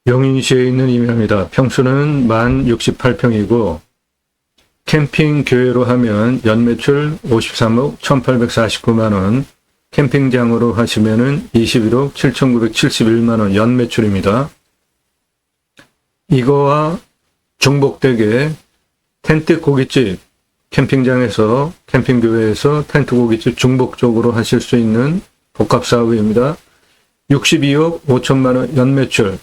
용인시에 있는 임야입니다. 평수는 1068평이고 캠핑 교외로 하면 연매출 53억 1849만원, 캠핑장으로 하시면은 21억 7971만원 연매출입니다. 이거와 중복되게 텐트 고깃집, 캠핑장에서 캠핑교회에서 텐트 고깃집 중복적으로 하실 수 있는 복합사업입니다. 62억 5천만원 연매출.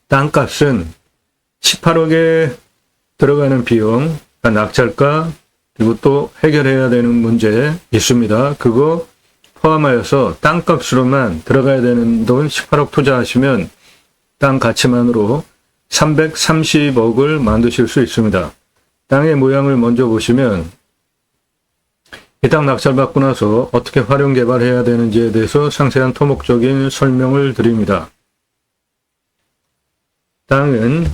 땅값은 18억에 들어가는 비용, 낙찰가, 그리고 또 해결해야 되는 문제 있습니다. 그거 포함하여서 땅값으로만 들어가야 되는 돈 18억 투자하시면 땅 가치만으로 330억을 만드실 수 있습니다. 땅의 모양을 먼저 보시면 이 땅 낙찰받고 나서 어떻게 활용 개발해야 되는지에 대해서 상세한 토목적인 설명을 드립니다. 땅은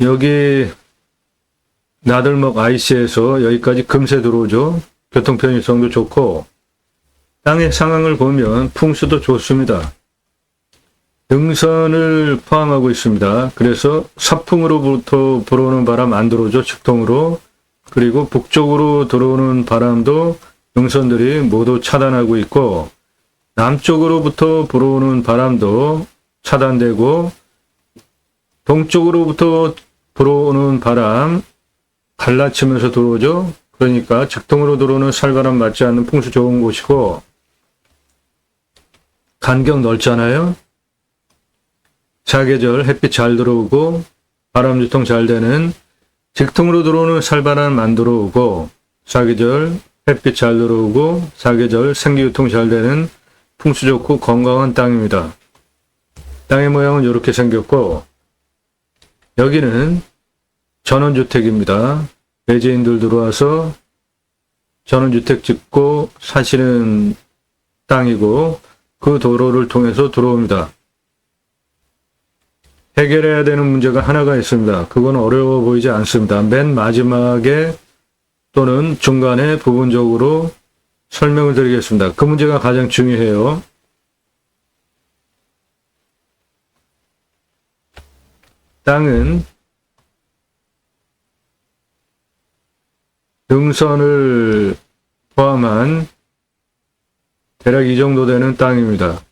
여기 나들목 IC에서 여기까지 금세 들어오죠. 교통 편의성도 좋고 땅의 상황을 보면 풍수도 좋습니다. 능선을 포함하고 있습니다. 그래서 서풍으로부터 불어오는 바람 안 들어오죠. 직통으로. 그리고 북쪽으로 들어오는 바람도 능선들이 모두 차단하고 있고 남쪽으로부터 불어오는 바람도 차단되고 동쪽으로부터 불어오는 바람 갈라치면서 들어오죠. 그러니까 직통으로 들어오는 살바람 맞지 않는 풍수 좋은 곳이고 간격 넓잖아요. 사계절 햇빛 잘 들어오고 바람 유통 잘 되는 직통으로 들어오는 살바람 안 들어오고 사계절 햇빛 잘 들어오고 사계절 생기 유통 잘 되는 풍수 좋고 건강한 땅입니다. 땅의 모양은 이렇게 생겼고 여기는 전원주택입니다. 외지인들 들어와서 전원주택 짓고 사시는 땅이고 그 도로를 통해서 들어옵니다. 해결해야 되는 문제가 하나가 있습니다. 그건 어려워 보이지 않습니다. 맨 마지막에 또는 중간에 부분적으로 설명을 드리겠습니다. 그 문제가 가장 중요해요. 땅은 능선을 포함한 대략 이 정도 되는 땅입니다.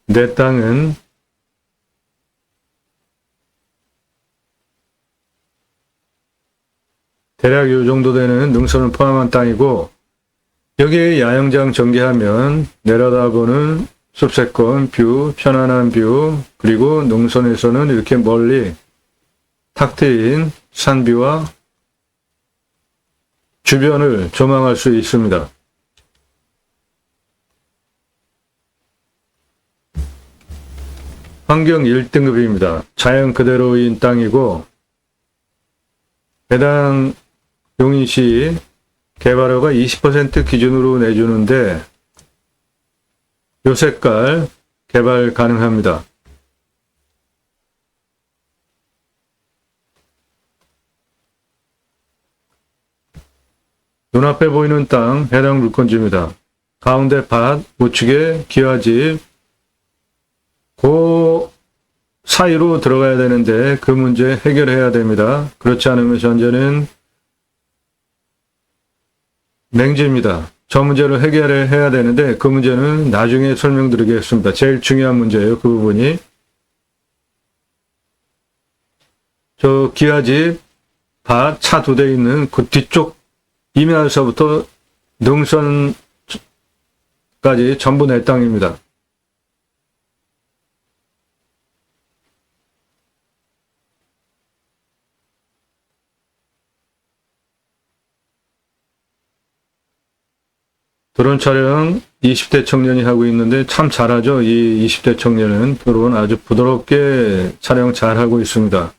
내 땅은 대략 이 정도 되는 능선을 포함한 땅이고 여기에 야영장 전개하면 내려다보는 숲세권 뷰, 편안한 뷰, 그리고 능선에서는 이렇게 멀리 탁 트인 산뷰와 주변을 조망할 수 있습니다. 환경 1등급입니다. 자연 그대로인 땅이고 해당 용인시 개발허가 20% 기준으로 내주는데 요 색깔 개발 가능합니다. 눈앞에 보이는 땅 해당 물건지입니다. 가운데 밭, 우측에 기와집 그 사이로 들어가야 되는데 그 문제 해결해야 됩니다. 그렇지 않으면 현재는 맹지입니다. 저 문제를 해결해야 되는데 그 문제는 나중에 설명드리겠습니다. 제일 중요한 문제예요. 그 부분이. 저 기와집 밭 차 2대 있는 그 뒤쪽 임야에서부터 능선까지 전부 내 땅입니다. 드론 촬영 20대 청년이 하고 있는데 참 잘하죠. 이 20대 청년은 드론 아주 부드럽게 촬영 잘하고 있습니다.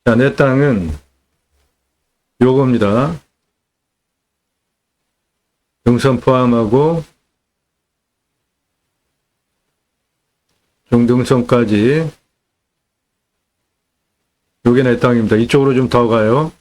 자, 내 땅은 요겁니다. 능선 포함하고 중등선까지 요게 내 땅입니다. 이쪽으로 좀 더 가요.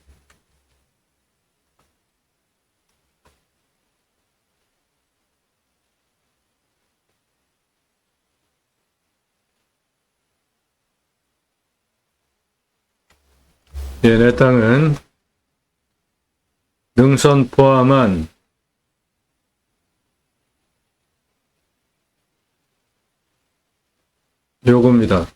예, 내 땅은 능선 포함한 요겁니다.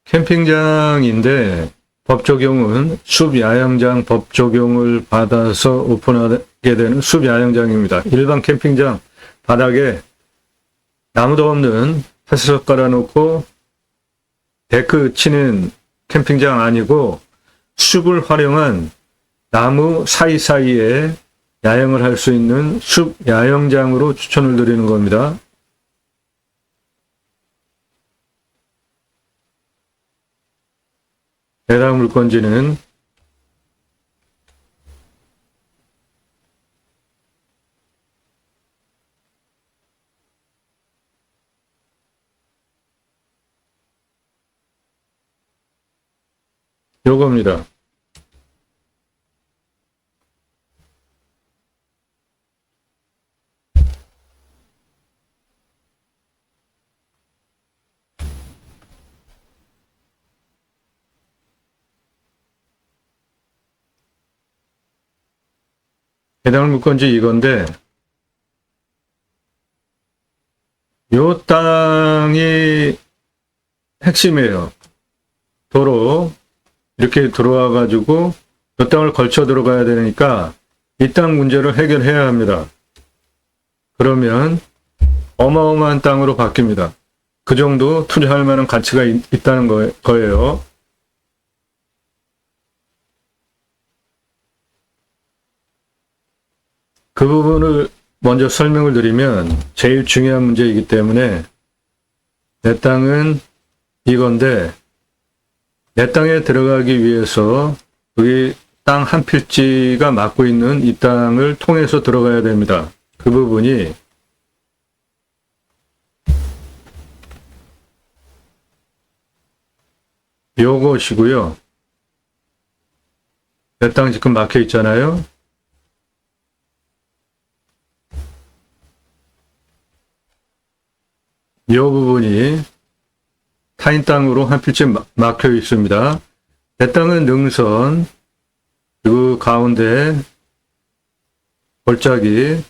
캠핑장인데 법 적용은 숲야영장 법 적용을 받아서 오픈하게 되는 숲야영장입니다. 일반 캠핑장 바닥에 나무도 없는 햇석 깔아놓고 데크 치는 캠핑장 아니고 숲을 활용한 나무 사이사이에 야영을 할 수 있는 숲야영장으로 추천을 드리는 겁니다. 해당 물건지는 요겁니다. 해당 물건지 이건데 요 땅이 핵심이에요. 도로 이렇게 들어와 가지고 요 땅을 걸쳐 들어가야 되니까 이 땅 문제를 해결해야 합니다. 그러면 어마어마한 땅으로 바뀝니다. 그 정도 투자할 만한 가치가 있다는 거예요. 그 부분을 먼저 설명을 드리면 제일 중요한 문제이기 때문에 내 땅은 이건데 내 땅에 들어가기 위해서 여기 땅 한 필지가 막고 있는 이 땅을 통해서 들어가야 됩니다. 그 부분이 요것이고요. 내 땅 지금 막혀 있잖아요. 이 부분이 타인 땅으로 한 필지 막혀 있습니다. 내 땅은 능선, 그 가운데 골짜기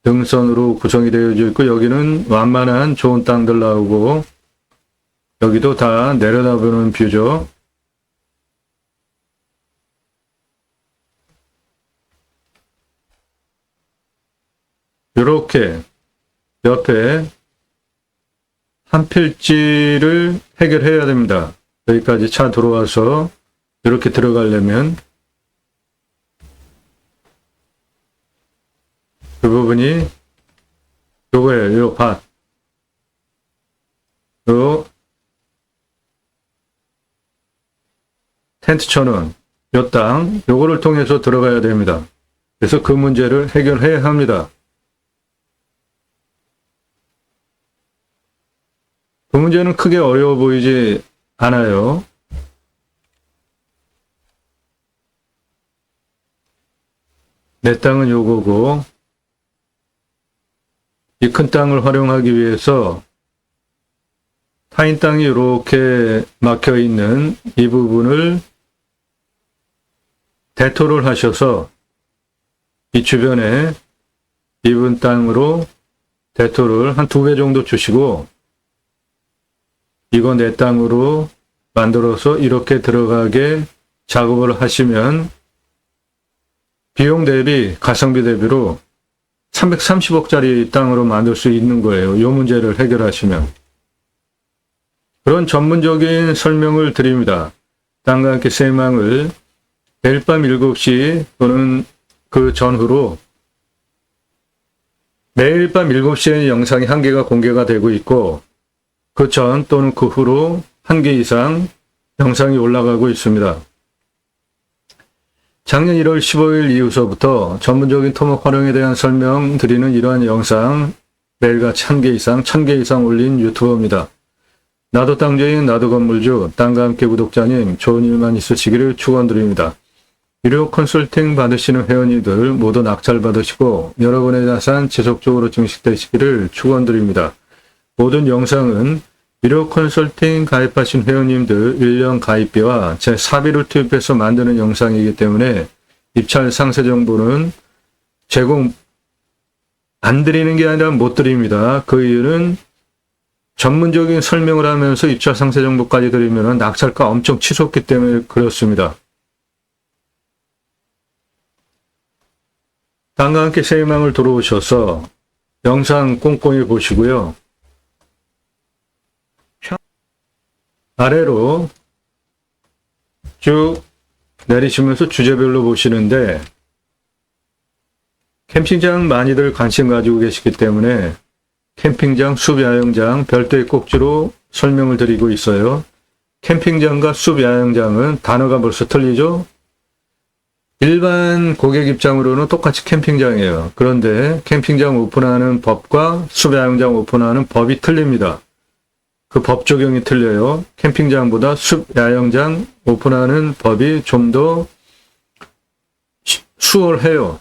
능선으로 구성이 되어져 있고 여기는 완만한 좋은 땅들 나오고 여기도 다 내려다보는 뷰죠. 이렇게 옆에 한 필지를 해결해야 됩니다. 여기까지 차 들어와서 이렇게 들어가려면 그 부분이 요거예요. 요 밭. 요 텐트 쳐놓은 요 땅, 요거를 통해서 들어가야 됩니다. 그래서 그 문제를 해결해야 합니다. 그 문제는 크게 어려워 보이지 않아요. 내 땅은 요거고 이 큰 땅을 활용하기 위해서 타인 땅이 이렇게 막혀 있는 이 부분을 대토를 하셔서 이 주변에 이분 땅으로 대토를 한 2배 정도 주시고 이거 내 땅으로 만들어서 이렇게 들어가게 작업을 하시면 비용 대비 가성비 대비로 330억짜리 땅으로 만들 수 있는 거예요. 이 문제를 해결하시면. 그런 전문적인 설명을 드립니다. 땅과 함께 새망을 매일 밤 7시 또는 그 전후로 매일 밤 7시에는 영상이 1개가 공개가 되고 있고 그 전 또는 그 후로 1개 이상 영상이 올라가고 있습니다. 작년 1월 15일 이후서부터 전문적인 토목 활용에 대한 설명 드리는 이러한 영상 매일같이 1개 이상, 1000개 이상 올린 유튜버입니다. 나도 땅주인 나도 건물주 땅과 함께 구독자님 좋은 일만 있으시기를 축원드립니다. 유료 컨설팅 받으시는 회원님들 모두 낙찰 받으시고 여러분의 자산 지속적으로 증식되시기를 축원드립니다. 모든 영상은 유료 컨설팅 가입하신 회원님들 1년 가입비와 제 사비를 투입해서 만드는 영상이기 때문에 입찰 상세 정보는 제공 안 드리는 게 아니라 못 드립니다. 그 이유는 전문적인 설명을 하면서 입찰 상세 정보까지 드리면 낙찰가 엄청 치솟기 때문에 그렇습니다. 땅과 함께 새 희망을 들어오셔서 영상 꼼꼼히 보시고요. 아래로 쭉 내리시면서 주제별로 보시는데 캠핑장 많이들 관심 가지고 계시기 때문에 캠핑장, 숲야영장 별도의 꼭지로 설명을 드리고 있어요. 캠핑장과 숲야영장은 단어가 벌써 틀리죠? 일반 고객 입장으로는 똑같이 캠핑장이에요. 그런데 캠핑장 오픈하는 법과 숲야영장 오픈하는 법이 틀립니다. 그 법 적용이 틀려요. 캠핑장보다 숲야영장 오픈하는 법이 좀 더 수월해요.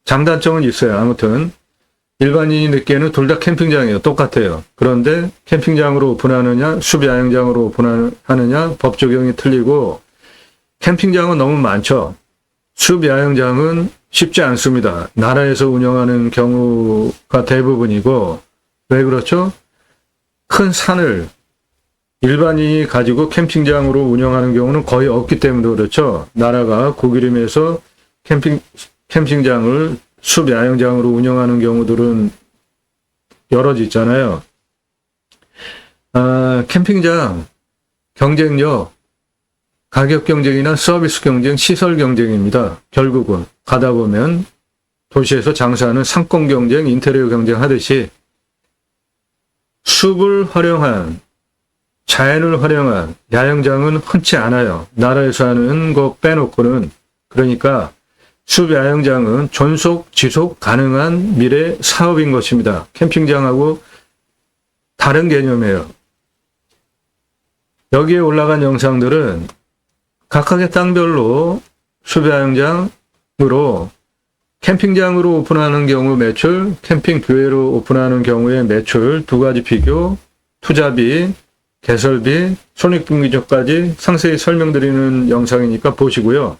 장단점은 있어요. 아무튼 일반인이 느끼에는 둘 다 캠핑장이에요. 똑같아요. 그런데 캠핑장으로 오픈하느냐 숲야영장으로 오픈하느냐 법 적용이 틀리고 캠핑장은 너무 많죠. 숲야영장은 쉽지 않습니다. 나라에서 운영하는 경우가 대부분이고 왜 그렇죠? 큰 산을 일반인이 가지고 캠핑장으로 운영하는 경우는 거의 없기 때문에 그렇죠. 나라가 고기름에서 캠핑장을 숲야영장으로 운영하는 경우들은 여럿 있잖아요. 캠핑장 경쟁력, 가격 경쟁이나 서비스 경쟁, 시설 경쟁입니다. 결국은 가다 보면 도시에서 장사하는 상권 경쟁, 인테리어 경쟁 하듯이 숲을 활용한, 자연을 활용한 야영장은 흔치 않아요. 나라에서 하는 거 빼놓고는. 그러니까 숲야영장은 존속, 지속 가능한 미래 사업인 것입니다. 캠핑장하고 다른 개념이에요. 여기에 올라간 영상들은 각각의 땅별로 숲야영장으로 캠핑장으로 오픈하는 경우 매출, 캠핑 교회로 오픈하는 경우의 매출 두 가지 비교, 투자비, 개설비, 손익분기점까지 상세히 설명드리는 영상이니까 보시고요.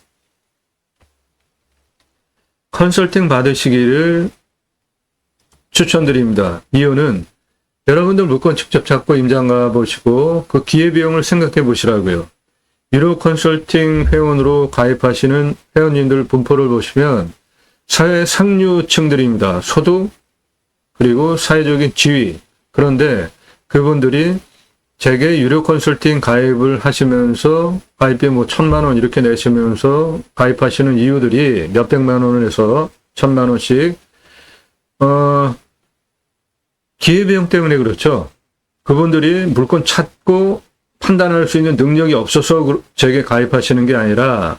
컨설팅 받으시기를 추천드립니다. 이유는 여러분들 물건 직접 찾고 임장 가보시고 그 기회비용을 생각해 보시라고요. 유료 컨설팅 회원으로 가입하시는 회원님들 분포를 보시면 사회 상류층들입니다. 소득 그리고 사회적인 지위. 그런데 그분들이 제게 유료 컨설팅 가입을 하시면서 가입비 뭐 1,000만 원 이렇게 내시면서 가입하시는 이유들이 몇백만 원에서 1,000만 원씩 기회비용 때문에 그렇죠. 그분들이 물건 찾고 판단할 수 있는 능력이 없어서 제게 가입하시는 게 아니라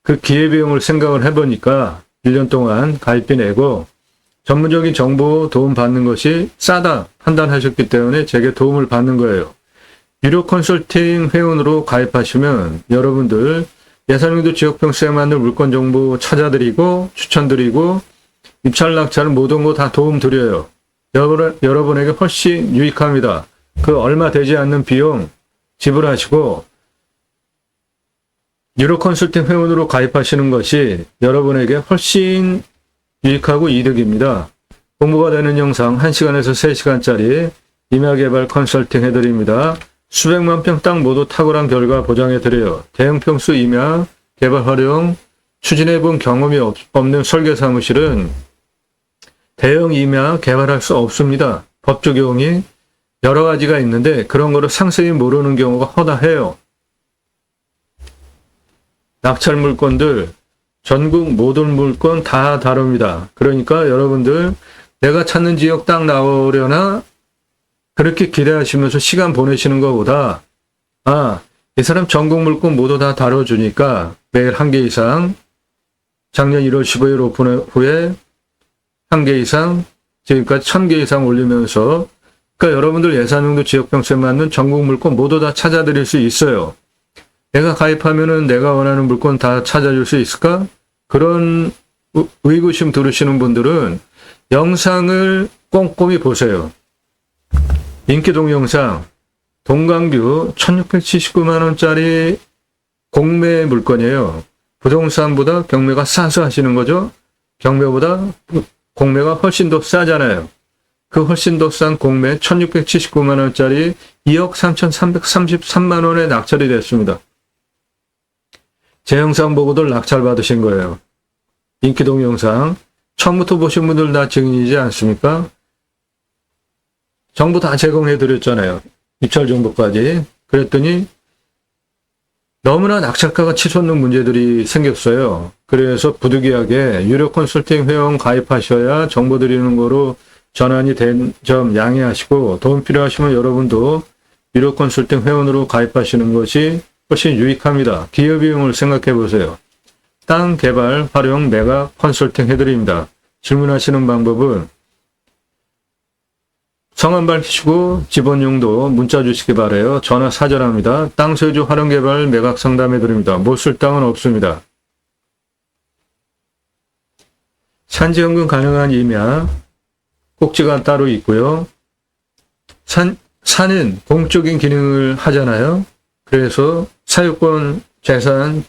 그 기회비용을 생각을 해보니까 1년 동안 가입비 내고 전문적인 정보 도움 받는 것이 싸다 판단하셨기 때문에 제게 도움을 받는 거예요. 유료 컨설팅 회원으로 가입하시면 여러분들 예산용도 지역평수에 맞는 물건 정보 찾아드리고 추천드리고 입찰 낙찰 모든 거 다 도움 드려요. 여러분에게 훨씬 유익합니다. 그 얼마 되지 않는 비용 지불하시고 유료 컨설팅 회원으로 가입하시는 것이 여러분에게 훨씬 유익하고 이득입니다. 공부가 되는 영상 1시간에서 3시간짜리 임야개발 컨설팅 해드립니다. 수백만 평 땅 모두 탁월한 결과 보장해드려요. 대형 평수 임야 개발 활용 추진해본 경험이 없는 설계사무실은 대형 임야 개발할 수 없습니다. 법 적용이 여러 가지가 있는데 그런 거를 상세히 모르는 경우가 허다해요. 낙찰 물건들 전국 모든 물건 다 다릅니다. 그러니까 여러분들 내가 찾는 지역 땅 나오려나 그렇게 기대하시면서 시간 보내시는 것보다 이 사람 전국 물건 모두 다 다뤄주니까 매일 1개 이상 작년 1월 15일 오픈 후에 1개 이상 지금까지 1,000개 이상 올리면서 그러니까 여러분들 예산용도 지역평수에 맞는 전국 물건 모두 다 찾아드릴 수 있어요. 내가 가입하면은 내가 원하는 물건 다 찾아줄 수 있을까? 그런 의구심 들으시는 분들은 영상을 꼼꼼히 보세요. 인기 동영상, 동강뷰 1679만원짜리 공매 물건이에요. 부동산보다 경매가 싸서 하시는 거죠. 경매보다 공매가 훨씬 더 싸잖아요. 그 훨씬 더 싼 공매 1679만원짜리 2억 3,333만원에 낙찰이 됐습니다. 제 영상 보고들 낙찰 받으신 거예요. 인기 동영상 처음부터 보신 분들 다 증인이지 않습니까? 정보 다 제공해 드렸잖아요. 입찰 정보까지. 그랬더니 너무나 낙찰가가 치솟는 문제들이 생겼어요. 그래서 부득이하게 유료 컨설팅 회원 가입하셔야 정보 드리는 거로 전환이 된 점 양해하시고, 도움 필요하시면 여러분도 유료 컨설팅 회원으로 가입하시는 것이 훨씬 유익합니다. 기여비용을 생각해 보세요. 땅 개발, 활용, 매각, 컨설팅 해드립니다. 질문하시는 방법은 성함 밝히시고 지번용도 문자 주시기 바라요. 전화 사절합니다. 땅 소유주 활용 개발 매각 상담해 드립니다. 못 쓸 땅은 없습니다. 산지연금 가능한 임야 꼭지가 따로 있고요. 산은 공적인 기능을 하잖아요. 그래서 사유권, 재산,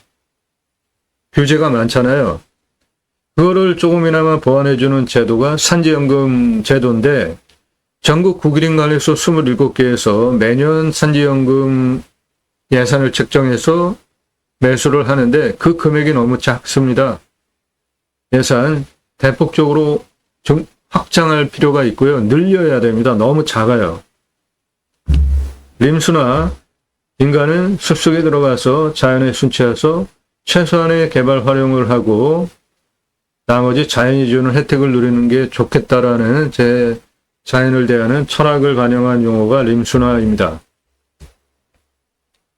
규제가 많잖아요. 그거를 조금이나마 보완해주는 제도가 산지연금 제도인데, 전국 국일인관리소 27개에서 매년 산지연금 예산을 책정해서 매수를 하는데 그 금액이 너무 작습니다. 예산 대폭적으로 좀 확장할 필요가 있고요. 늘려야 됩니다. 너무 작아요. 림수나 인간은 숲속에 들어가서 자연에 순치해서 최소한의 개발 활용을 하고 나머지 자연이 주는 혜택을 누리는 게 좋겠다라는 제 자연을 대하는 철학을 반영한 용어가 림순화입니다.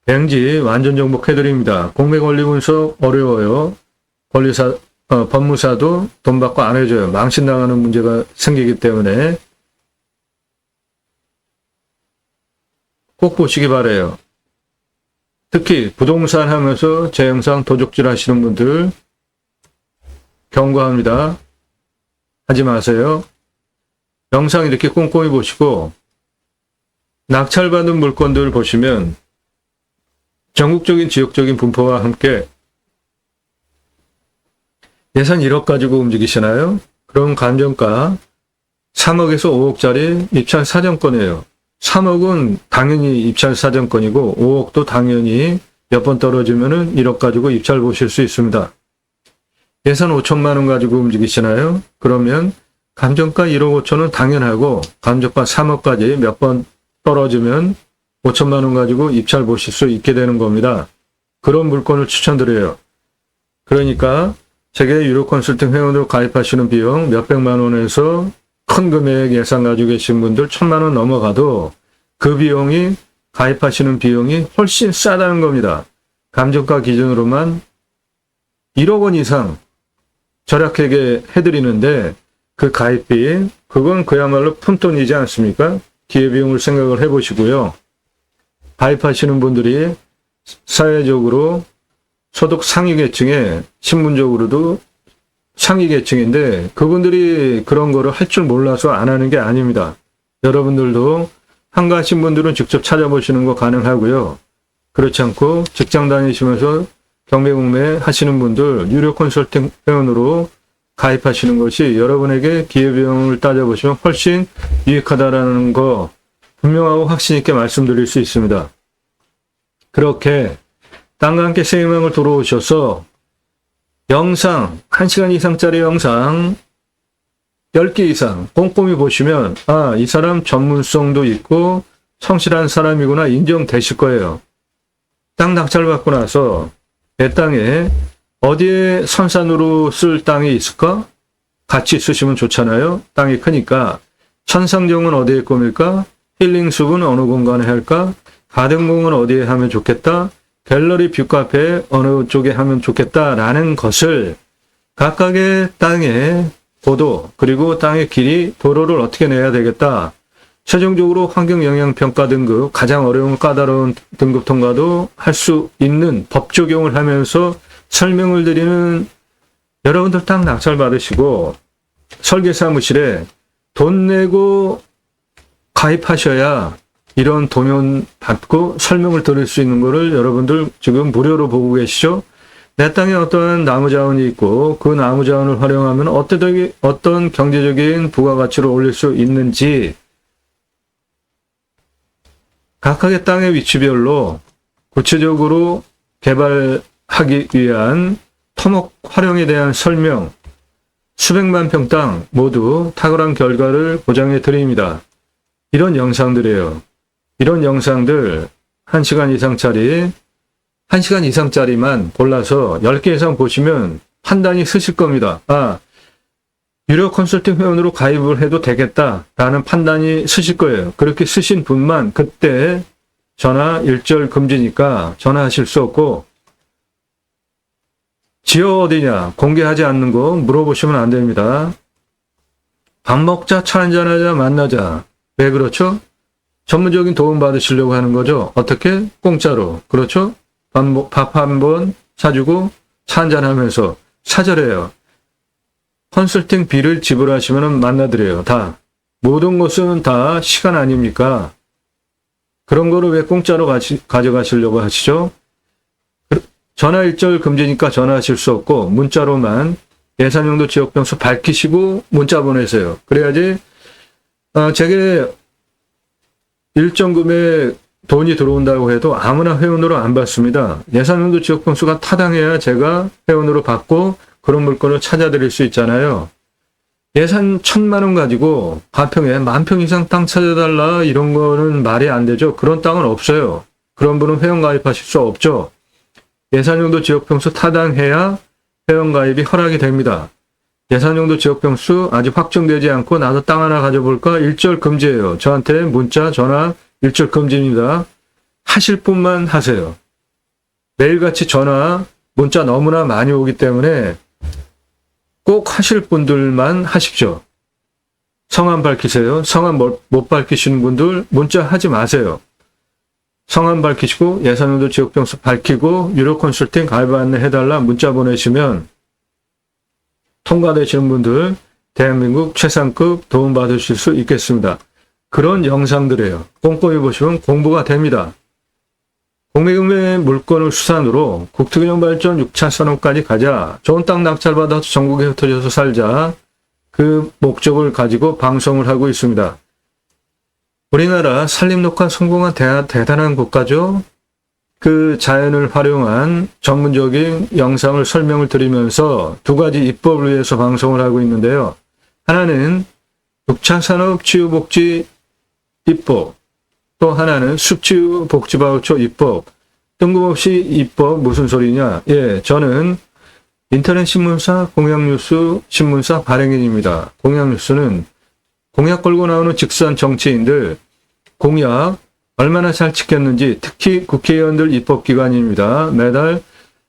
뱅지 완전 정복해드립니다. 공매 권리 분석 어려워요. 법무사도 돈 받고 안 해줘요. 망신당하는 문제가 생기기 때문에 꼭 보시기 바라요. 특히 부동산 하면서 제 영상 도적질 하시는 분들 경고합니다. 하지 마세요. 영상 이렇게 꼼꼼히 보시고 낙찰받은 물건들 보시면 전국적인 지역적인 분포와 함께 예산 1억 가지고 움직이시나요? 그럼 감정가 3억에서 5억짜리 입찰 사정권이에요. 3억은 당연히 입찰 사정권이고 5억도 당연히 몇 번 떨어지면은 1억 가지고 입찰 보실 수 있습니다. 예산 5천만 원 가지고 움직이시나요? 그러면 감정가 1억 5천은 당연하고 감정가 3억까지 몇 번 떨어지면 5천만 원 가지고 입찰 보실 수 있게 되는 겁니다. 그런 물건을 추천드려요. 그러니까 제게 유료 컨설팅 회원으로 가입하시는 비용 몇백만 원에서 큰 금액 예산 가지고 계신 분들 1,000만 원 넘어가도 그 비용이 가입하시는 비용이 훨씬 싸다는 겁니다. 감정가 기준으로만 1억 원 이상 절약하게 해드리는데 그 가입비, 그건 그야말로 푼돈이지 않습니까? 기회비용을 생각을 해보시고요. 가입하시는 분들이 사회적으로 소득 상위 계층에 신분적으로도 상위 계층인데 그분들이 그런 거를 할 줄 몰라서 안 하는 게 아닙니다. 여러분들도 한가하신 분들은 직접 찾아보시는 거 가능하고요. 그렇지 않고 직장 다니시면서 경매공매 하시는 분들 유료 컨설팅 회원으로 가입하시는 것이 여러분에게 기회비용을 따져보시면 훨씬 유익하다라는 거 분명하고 확신 있게 말씀드릴 수 있습니다. 그렇게 땅과 함께 생명을 들어오셔서 영상 1시간 이상짜리 영상 10개 이상 꼼꼼히 보시면 아, 이 사람 전문성도 있고 성실한 사람이구나 인정되실 거예요. 땅 낙찰받고 나서 내 땅에 어디에 선산으로 쓸 땅이 있을까? 같이 쓰시면 좋잖아요. 땅이 크니까 천상정은 어디에 꾸밀까? 힐링숲은 어느 공간에 할까? 가든공은 어디에 하면 좋겠다? 갤러리 뷰카페 어느 쪽에 하면 좋겠다라는 것을 각각의 땅의 고도 그리고 땅의 길이 도로를 어떻게 내야 되겠다. 최종적으로 환경영향평가 등급, 가장 어려운 까다로운 등급 통과도 할 수 있는 법 적용을 하면서 설명을 드리는 여러분들 딱 낙찰 받으시고 설계사무실에 돈 내고 가입하셔야 이런 도면 받고 설명을 들을 수 있는 거를 여러분들 지금 무료로 보고 계시죠? 내 땅에 어떠한 나무 자원이 있고 그 나무 자원을 활용하면 어떤 경제적인 부가가치를 올릴 수 있는지 각각의 땅의 위치별로 구체적으로 개발하기 위한 토목 활용에 대한 설명, 수백만 평 땅 모두 탁월한 결과를 보장해 드립니다. 이런 영상들이에요. 이런 영상들 1시간 이상짜리, 1시간 이상짜리만 골라서 10개 이상 보시면 판단이 쓰실 겁니다. 아, 유료 컨설팅 회원으로 가입을 해도 되겠다라는 판단이 쓰실 거예요. 그렇게 쓰신 분만 그때 전화 일절 금지니까 전화하실 수 없고, 지역 어디냐 공개하지 않는 거 물어보시면 안 됩니다. 밥 먹자, 차 한잔하자, 만나자. 왜 그렇죠? 전문적인 도움 받으시려고 하는 거죠. 어떻게? 공짜로. 그렇죠? 밥 한 번 사주고 차 한잔하면서 사절해요. 컨설팅 비를 지불하시면 만나드려요. 다. 모든 것은 다 시간 아닙니까? 그런 거를 왜 공짜로 가져가시려고 하시죠? 전화 일절 금지니까 전화하실 수 없고 문자로만 예산용도 지역병수 밝히시고 문자 보내세요. 그래야지 제게 일정 금액 돈이 들어온다고 해도 아무나 회원으로 안 받습니다. 예산용도 지역병수가 타당해야 제가 회원으로 받고 그런 물건을 찾아드릴 수 있잖아요. 예산 1,000만 원 가지고 가평에 10,000평 이상 땅 찾아달라 이런 거는 말이 안 되죠. 그런 땅은 없어요. 그런 분은 회원 가입하실 수 없죠. 예산용도 지역평수 타당해야 회원가입이 허락이 됩니다. 예산용도 지역평수 아직 확정되지 않고 나도 땅 하나 가져볼까? 일절 금지예요. 저한테 문자, 전화 일절 금지입니다. 하실 분만 하세요. 매일같이 전화, 문자 너무나 많이 오기 때문에 꼭 하실 분들만 하십시오. 성함 밝히세요. 성함 못 밝히시는 분들 문자 하지 마세요. 성함 밝히시고 예산용도 지역병수 밝히고 유료 컨설팅 가입 안내 해달라 문자 보내시면 통과되시는 분들 대한민국 최상급 도움 받으실 수 있겠습니다. 그런 영상들이에요. 꼼꼼히 보시면 공부가 됩니다. 공매금의 물건을 수산으로 국토균형 발전 6차 산업까지 가자. 좋은 땅 낙찰받아서 전국에 흩어져서 살자. 그 목적을 가지고 방송을 하고 있습니다. 우리나라 산림녹화 성공한 대단한 국가죠. 그 자연을 활용한 전문적인 영상을 설명을 드리면서 두 가지 입법을 위해서 방송을 하고 있는데요. 하나는 6차 산업 치유복지 입법, 또 하나는 숲치유복지바우처 입법. 뜬금없이 입법 무슨 소리냐? 예, 저는 인터넷 신문사 공약뉴스 신문사 발행인입니다. 공약뉴스는 공약 걸고 나오는 직선 정치인들 공약 얼마나 잘 지켰는지, 특히 국회의원들 입법기관입니다. 매달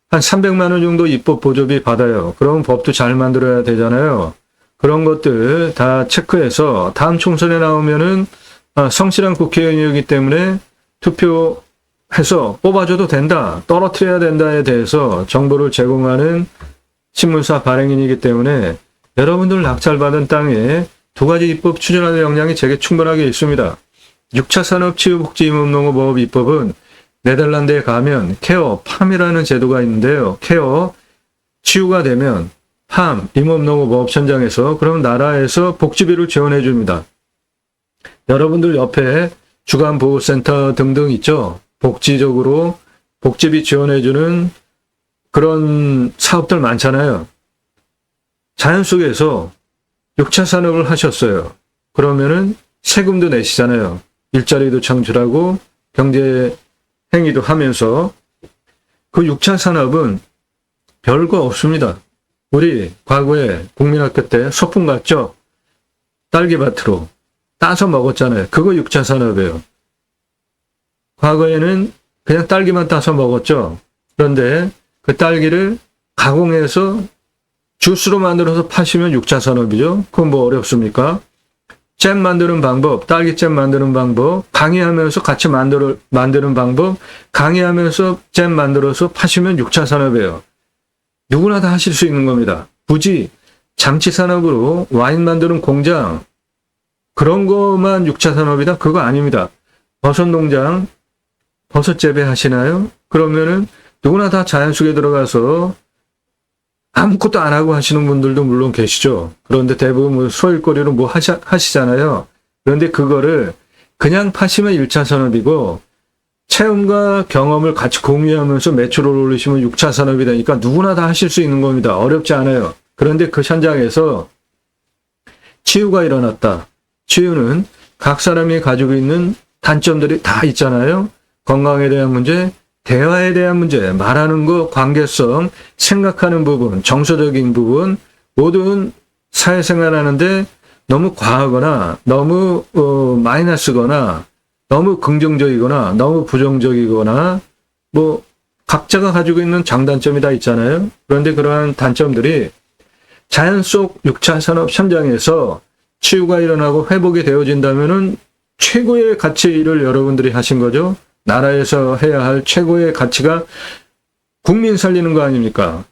한 300만 원 정도 입법 보조비 받아요. 그럼 법도 잘 만들어야 되잖아요. 그런 것들 다 체크해서 다음 총선에 나오면은 성실한 국회의원이기 때문에 투표해서 뽑아줘도 된다, 떨어뜨려야 된다에 대해서 정보를 제공하는 신문사 발행인이기 때문에 여러분들 낙찰받은 땅에 두 가지 입법 추진하는 역량이 제게 충분하게 있습니다. 6차 산업치유복지임업농업법 입법은 네덜란드에 가면 케어, 팜이라는 제도가 있는데요. 케어, 치유가 되면 팜, 임업농업업 현장에서 그럼 나라에서 복지비를 지원해 줍니다. 여러분들 옆에 주간보호센터 등등 있죠. 복지적으로 복지비 지원해 주는 그런 사업들 많잖아요. 자연 속에서 6차 산업을 하셨어요. 그러면은 세금도 내시잖아요. 일자리도 창출하고 경제 행위도 하면서 그 6차 산업은 별거 없습니다. 우리 과거에 국민학교 때 소풍 갔죠? 딸기밭으로 따서 먹었잖아요. 그거 6차 산업이에요. 과거에는 그냥 딸기만 따서 먹었죠. 그런데 그 딸기를 가공해서 주스로 만들어서 파시면 6차 산업이죠. 그건 뭐 어렵습니까? 잼 만드는 방법, 딸기잼 만드는 방법, 강의하면서 같이 만드는 방법, 강의하면서 잼 만들어서 파시면 6차 산업이에요. 누구나 다 하실 수 있는 겁니다. 굳이 장치 산업으로 와인 만드는 공장, 그런 것만 6차 산업이다? 그거 아닙니다. 버섯 농장, 버섯 재배 하시나요? 그러면은 누구나 다 자연 속에 들어가서 아무것도 안 하고 하시는 분들도 물론 계시죠. 그런데 대부분 뭐 소일거리로 뭐 하시잖아요. 그런데 그거를 그냥 파시면 1차 산업이고, 체험과 경험을 같이 공유하면서 매출을 올리시면 6차 산업이 되니까 누구나 다 하실 수 있는 겁니다. 어렵지 않아요. 그런데 그 현장에서 치유가 일어났다. 치유는 각 사람이 가지고 있는 단점들이 다 있잖아요. 건강에 대한 문제, 대화에 대한 문제, 말하는 거, 관계성, 생각하는 부분, 정서적인 부분, 모든 사회생활 하는데 너무 과하거나 너무 마이너스거나 너무 긍정적이거나 너무 부정적이거나 뭐 각자가 가지고 있는 장단점이 다 있잖아요. 그런데 그러한 단점들이 자연 속 6차 산업 현장에서 치유가 일어나고 회복이 되어진다면은 최고의 가치를 여러분들이 하신 거죠. 나라에서 해야 할 최고의 가치가 국민 살리는 거 아닙니까?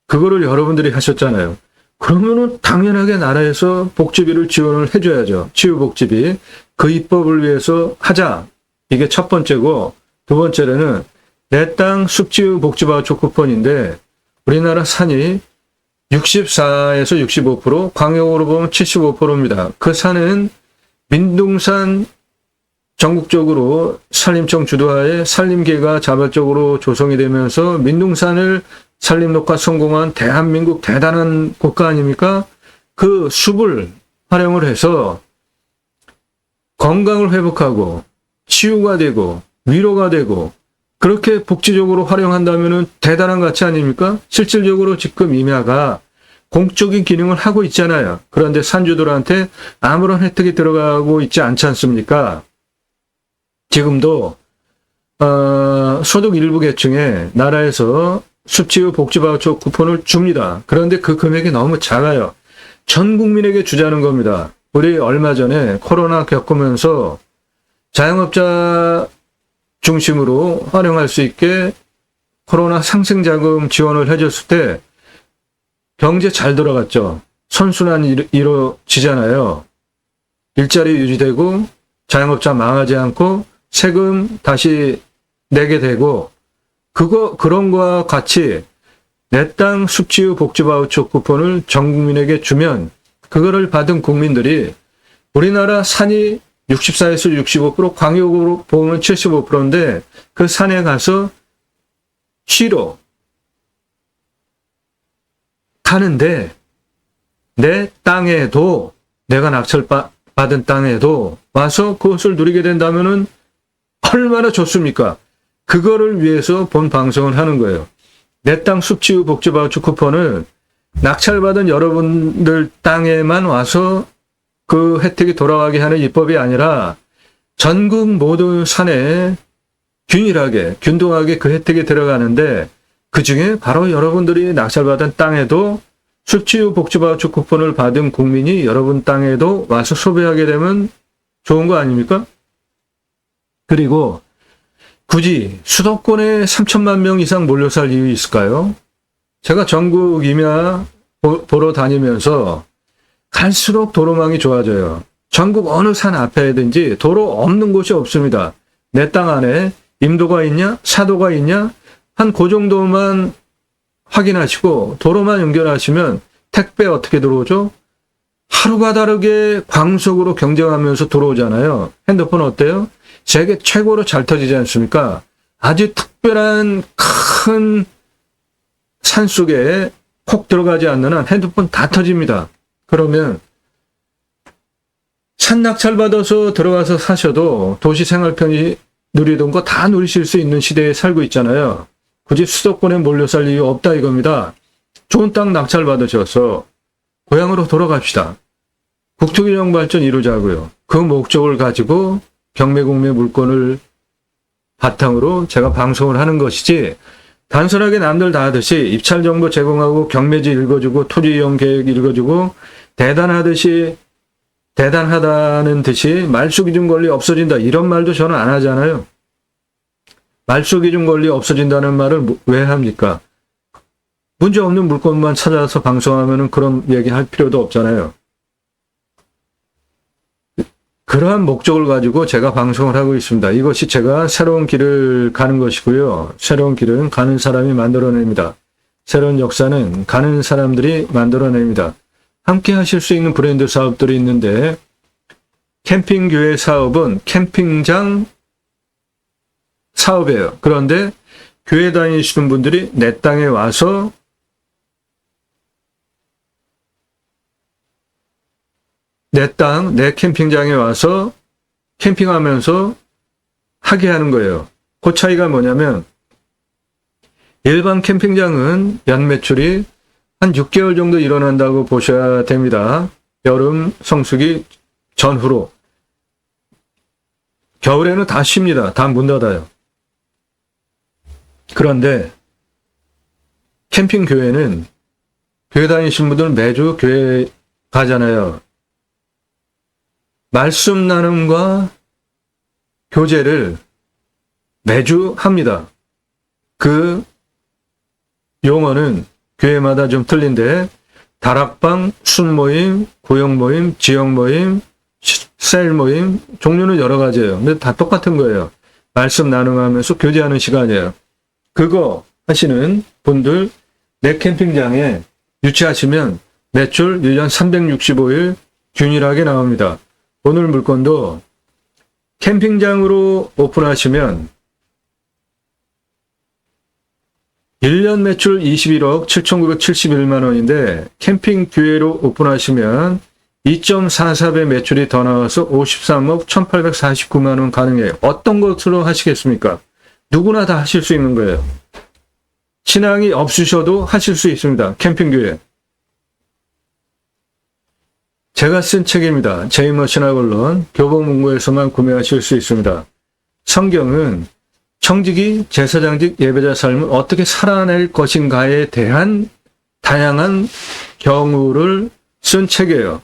그거를 여러분들이 하셨잖아요. 그러면은 당연하게 나라에서 복지비를 지원을 해줘야죠. 치유복지비. 그 입법을 위해서 하자. 이게 첫 번째고, 두 번째로는 내 땅 숲치유 복지바우처 쿠폰인데 우리나라 산이 64에서 65%, 광역으로 보면 75%입니다. 그 산은 민둥산 전국적으로 산림청 주도하에 산림계가 자발적으로 조성이 되면서 민둥산을 산림 녹화 성공한 대한민국 대단한 국가 아닙니까? 그 숲을 활용을 해서 건강을 회복하고 치유가 되고 위로가 되고 그렇게 복지적으로 활용한다면 대단한 가치 아닙니까? 실질적으로 지금 임야가 공적인 기능을 하고 있잖아요. 그런데 산주들한테 아무런 혜택이 들어가고 있지 않지 않습니까? 지금도 소득 일부 계층에 나라에서 숲치유 복지바우처 쿠폰을 줍니다. 그런데 그 금액이 너무 작아요. 전 국민에게 주자는 겁니다. 우리 얼마 전에 코로나 겪으면서 자영업자 중심으로 활용할 수 있게 코로나 상생자금 지원을 해줬을 때 경제 잘 돌아갔죠. 선순환이 이루어지잖아요. 일자리 유지되고 자영업자 망하지 않고 세금 다시 내게 되고 그런 거와 같이 내 땅 숲치유 복지바우처 쿠폰을 전 국민에게 주면 그거를 받은 국민들이 우리나라 산이 64에서 65%, 광역으로 보면 75%인데 그 산에 가서 쉬러 가는데 내 땅에도 내가 낙찰받은 땅에도 와서 그것을 누리게 된다면은 얼마나 좋습니까? 그거를 위해서 본 방송을 하는 거예요. 내 땅 숲치유 복지바우처 쿠폰을 낙찰받은 여러분들 땅에만 와서 그 혜택이 돌아가게 하는 입법이 아니라 전국 모든 산에 균일하게, 균등하게 그 혜택이 들어가는데 그 중에 바로 여러분들이 낙찰받은 땅에도 숲치유 복지바우처 쿠폰을 받은 국민이 여러분 땅에도 와서 소비하게 되면 좋은 거 아닙니까? 그리고 굳이 수도권에 3천만 명 이상 몰려 살 이유 있을까요? 제가 전국 임야 보러 다니면서 갈수록 도로망이 좋아져요. 전국 어느 산 앞에든지 도로 없는 곳이 없습니다. 내 땅 안에 임도가 있냐? 사도가 있냐? 한 그 정도만 확인하시고 도로만 연결하시면 택배 어떻게 들어오죠? 하루가 다르게 광속으로 경쟁하면서 들어오잖아요. 핸드폰 어때요? 세계 최고로 잘 터지지 않습니까? 아주 특별한 큰 산속에 콕 들어가지 않는 한 핸드폰 다 터집니다. 그러면 산 낙찰받아서 들어가서 사셔도 도시 생활 편의 누리던 거 다 누리실 수 있는 시대에 살고 있잖아요. 굳이 수도권에 몰려 살 이유 없다 이겁니다. 좋은 땅 낙찰받으셔서 고향으로 돌아갑시다. 국토균형 발전 이루자고요. 그 목적을 가지고 경매공매 물건을 바탕으로 제가 방송을 하는 것이지 단순하게 남들 다 하듯이 입찰 정보 제공하고 경매지 읽어주고 토지 이용 계획 읽어주고 대단하듯이 대단하다는 듯이 말소기준 권리 없어진다 이런 말도 저는 안 하잖아요. 말소기준 권리 없어진다는 말을 왜 합니까? 문제없는 물건만 찾아서 방송하면 그런 얘기할 필요도 없잖아요. 그러한 목적을 가지고 제가 방송을 하고 있습니다. 이것이 제가 새로운 길을 가는 것이고요. 새로운 길은 가는 사람이 만들어냅니다. 새로운 역사는 가는 사람들이 만들어냅니다. 함께 하실 수 있는 브랜드 사업들이 있는데 캠핑교회 사업은 캠핑장 사업이에요. 그런데 교회 다니시는 분들이 내 땅에 와서 내 땅, 내 캠핑장에 와서 캠핑하면서 하게 하는 거예요. 그 차이가 뭐냐면 일반 캠핑장은 연 매출이 한 6개월 정도 일어난다고 보셔야 됩니다. 여름 성수기 전후로. 겨울에는 다 쉽니다. 다 문 닫아요. 그런데 캠핑교회는 교회 다니시는 분들은 매주 교회 가잖아요. 말씀 나눔과 교제를 매주 합니다. 그 용어는 교회마다 좀 틀린데 다락방, 순모임, 구역모임, 지역모임, 셀 모임 종류는 여러 가지예요. 근데 다 똑같은 거예요. 말씀 나눔하면서 교제하는 시간이에요. 그거 하시는 분들 내 캠핑장에 유치하시면 매출 1년 365일 균일하게 나옵니다. 오늘 물건도 캠핑장으로 오픈하시면 1년 매출 21억 7,971만 원인데 캠핑 교회로 오픈하시면 2.44배 매출이 더 나와서 53억 1,849만 원 가능해요. 어떤 것으로 하시겠습니까? 누구나 다 하실 수 있는 거예요. 신앙이 없으셔도 하실 수 있습니다. 캠핑 교회. 제가 쓴 책입니다. 제이머 신학언론 교보문고에서만 구매하실 수 있습니다. 성경은 청지기, 제사장직, 예배자 삶을 어떻게 살아낼 것인가에 대한 다양한 경우를 쓴 책이에요.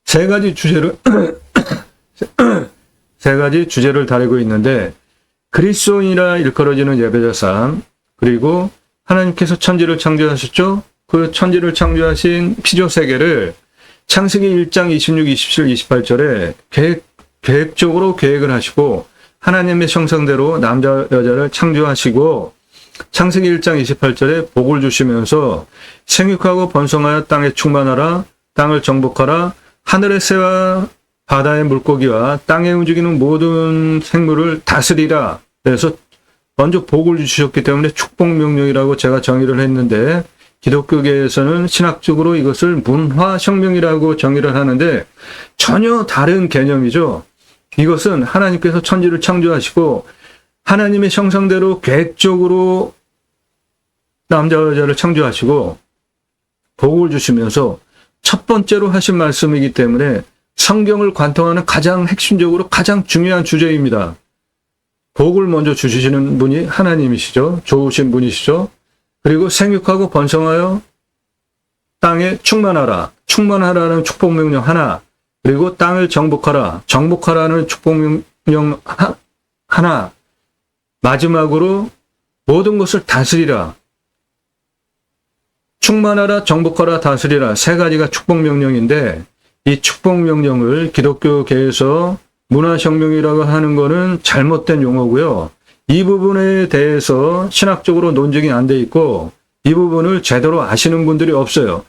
세 가지 주제를 다루고 있는데 그리스도인이라 일컬어지는 예배자 삶, 그리고 하나님께서 천지를 창조하셨죠? 그 천지를 창조하신 피조 세계를 창세기 1장 26, 27, 28절에 계획적으로 계획을 하시고 하나님의 형상대로 남자 여자를 창조하시고 창세기 1장 28절에 복을 주시면서 생육하고 번성하여 땅에 충만하라, 땅을 정복하라, 하늘의 새와 바다의 물고기와 땅에 움직이는 모든 생물을 다스리라. 그래서 먼저 복을 주셨기 때문에 축복명령이라고 제가 정의를 했는데 기독교계에서는 신학적으로 이것을 문화혁명이라고 정의를 하는데 전혀 다른 개념이죠. 이것은 하나님께서 천지를 창조하시고 하나님의 형상대로 계획적으로 남자 여자를 창조하시고 복을 주시면서 첫 번째로 하신 말씀이기 때문에 성경을 관통하는 가장 핵심적으로 가장 중요한 주제입니다. 복을 먼저 주시는 분이 하나님이시죠. 좋으신 분이시죠. 그리고 생육하고 번성하여 땅에 충만하라. 충만하라는 축복명령 하나. 그리고 땅을 정복하라. 정복하라는 축복명령 하나. 마지막으로 모든 것을 다스리라. 충만하라, 정복하라, 다스리라. 세 가지가 축복명령인데 이 축복명령을 기독교계에서 문화혁명이라고 하는 거는 잘못된 용어고요. 이 부분에 대해서 신학적으로 논증이 안 돼 있고 이 부분을 제대로 아시는 분들이 없어요.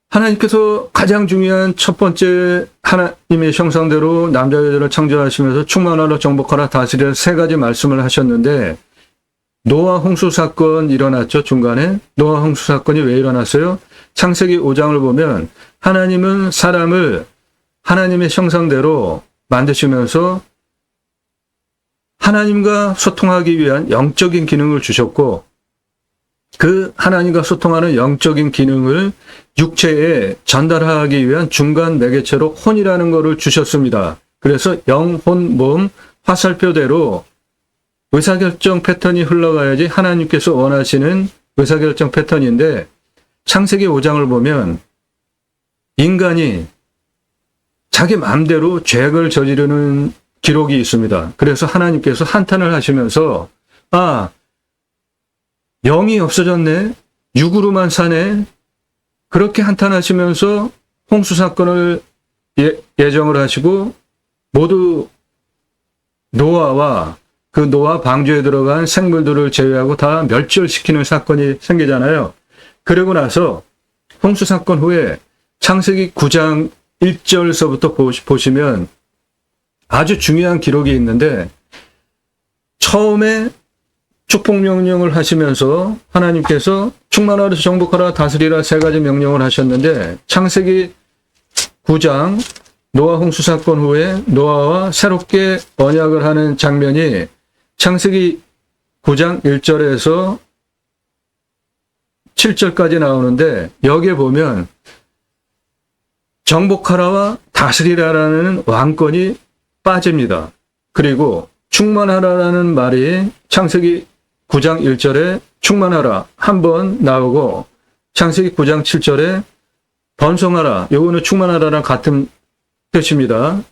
하나님께서 가장 중요한 첫 번째 하나님의 형상대로 남자 여자를 창조하시면서 충만하라, 정복하라, 다스리라 세 가지 말씀을 하셨는데 노아 홍수 사건 일어났죠. 중간에 노아 홍수 사건이 왜 일어났어요? 창세기 5장을 보면 하나님은 사람을 하나님의 형상대로 만드시면서 하나님과 소통하기 위한 영적인 기능을 주셨고 그 하나님과 소통하는 영적인 기능을 육체에 전달하기 위한 중간 매개체로 혼이라는 것을 주셨습니다. 그래서 영, 혼, 몸, 화살표대로 의사결정 패턴이 흘러가야지 하나님께서 원하시는 의사결정 패턴인데 창세기 5장을 보면 인간이 자기 마음대로 죄를 저지르는 기록이 있습니다. 그래서 하나님께서 한탄을 하시면서 영이 없어졌네, 육으로만 사네, 그렇게 한탄하시면서 홍수 사건을 예정을 하시고 모두 노아와 그 노아 방주에 들어간 생물들을 제외하고 다 멸절시키는 사건이 생기잖아요. 그러고 나서 홍수 사건 후에 창세기 9장 1절서부터 보시면 아주 중요한 기록이 있는데, 처음에 축복 명령을 하시면서 하나님께서 충만하라, 정복하라, 다스리라 세 가지 명령을 하셨는데, 창세기 9장 노아 홍수 사건 후에 노아와 새롭게 언약을 하는 장면이 창세기 9장 1절에서 7절까지 나오는데, 여기에 보면 정복하라와 다스리라라는 왕권이 빠집니다. 그리고 충만하라라는 말이 창세기 9장 1절에 충만하라 한 번 나오고, 창세기 9장 7절에 번성하라, 요거는 충만하라랑 같은 뜻입니다.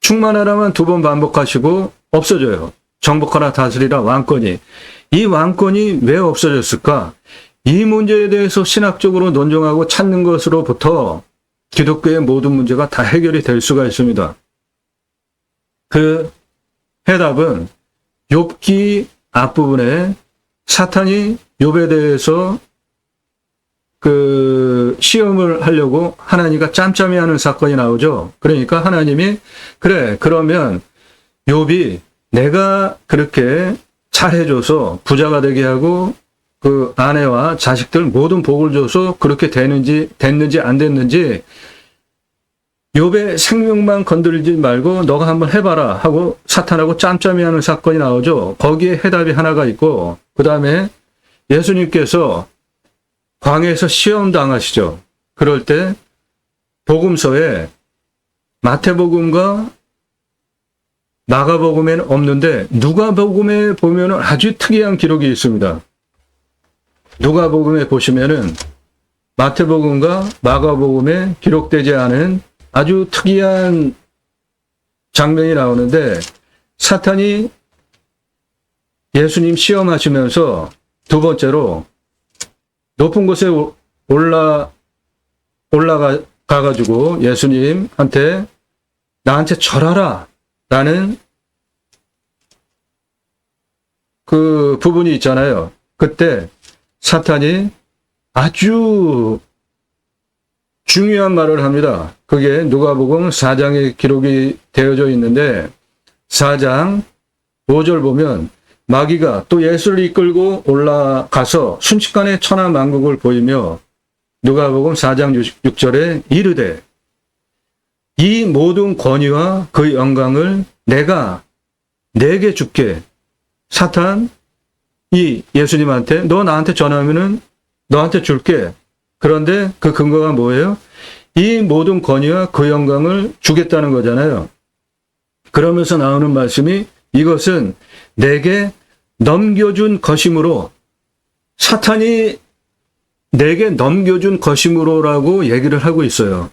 충만하라만 두 번 반복하시고 없어져요. 정복하라, 다스리라 왕권이. 이 왕권이 왜 없어졌을까? 이 문제에 대해서 신학적으로 논증하고 찾는 것으로부터 기독교의 모든 문제가 다 해결이 될 수가 있습니다. 그 해답은 욥기 앞부분에 사탄이 욥에 대해서 그 시험을 하려고 하나님과 짬짬이 하는 사건이 나오죠. 그러니까 하나님이 그래, 그러면 욥이 내가 그렇게 잘해줘서 부자가 되게 하고 그 아내와 자식들 모든 복을 줘서 그렇게 됐는지 안 됐는지 욥의 생명만 건드리지 말고 너가 한번 해봐라 하고 사탄하고 짬짬이 하는 사건이 나오죠. 거기에 해답이 하나가 있고, 그 다음에 예수님께서 광야에서 시험 당하시죠. 그럴 때 복음서에 마태복음과 마가복음에는 없는데 누가복음에 보면은 아주 특이한 기록이 있습니다. 누가복음에 보시면은 마태복음과 마가복음에 기록되지 않은 아주 특이한 장면이 나오는데, 사탄이 예수님 시험하시면서 두 번째로 높은 곳에 올라가가지고 예수님한테 나한테 절하라 라는 그 부분이 있잖아요. 그때 사탄이 아주 중요한 말을 합니다. 그게 누가복음 4장에 기록이 되어져 있는데, 4장 5절 보면 마귀가 또 예수를 이끌고 올라가서 순식간에 천하만국을 보이며, 누가복음 4장 6절에 이르되 이 모든 권위와 그 영광을 내가 내게 줄게. 사탄 이 예수님한테 너 나한테 전하면은 너한테 줄게. 그런데 그 근거가 뭐예요? 이 모든 권위와 그 영광을 주겠다는 거잖아요. 그러면서 나오는 말씀이 이것은 내게 넘겨준 것이므로, 사탄이 내게 넘겨준 것이므로라고 얘기를 하고 있어요.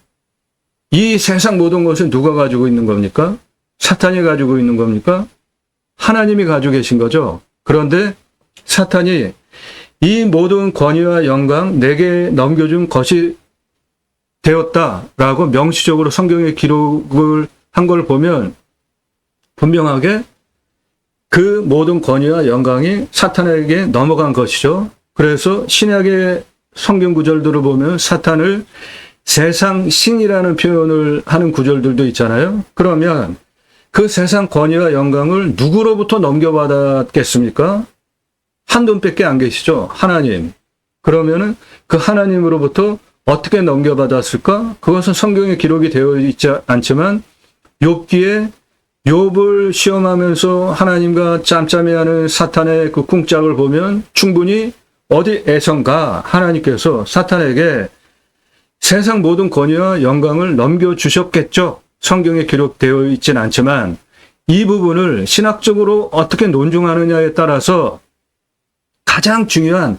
이 세상 모든 것은 누가 가지고 있는 겁니까? 사탄이 가지고 있는 겁니까? 하나님이 가지고 계신 거죠. 그런데 사탄이 이 모든 권위와 영광 내게 넘겨준 것이 되었다라고 명시적으로 성경에 기록을 한 걸 보면 분명하게 그 모든 권위와 영광이 사탄에게 넘어간 것이죠. 그래서 신약의 성경 구절들을 보면 사탄을 세상 신이라는 표현을 하는 구절들도 있잖아요. 그러면 그 세상 권위와 영광을 누구로부터 넘겨받았겠습니까? 한 분밖에 안 계시죠. 하나님. 그러면은 그 하나님으로부터 어떻게 넘겨받았을까? 그것은 성경에 기록이 되어 있지 않지만 욥기에 욥을 시험하면서 하나님과 짬짬이 하는 사탄의 그 궁짝을 보면 충분히 어디에선가 하나님께서 사탄에게 세상 모든 권위와 영광을 넘겨주셨겠죠. 성경에 기록되어 있진 않지만 이 부분을 신학적으로 어떻게 논증하느냐에 따라서 가장 중요한,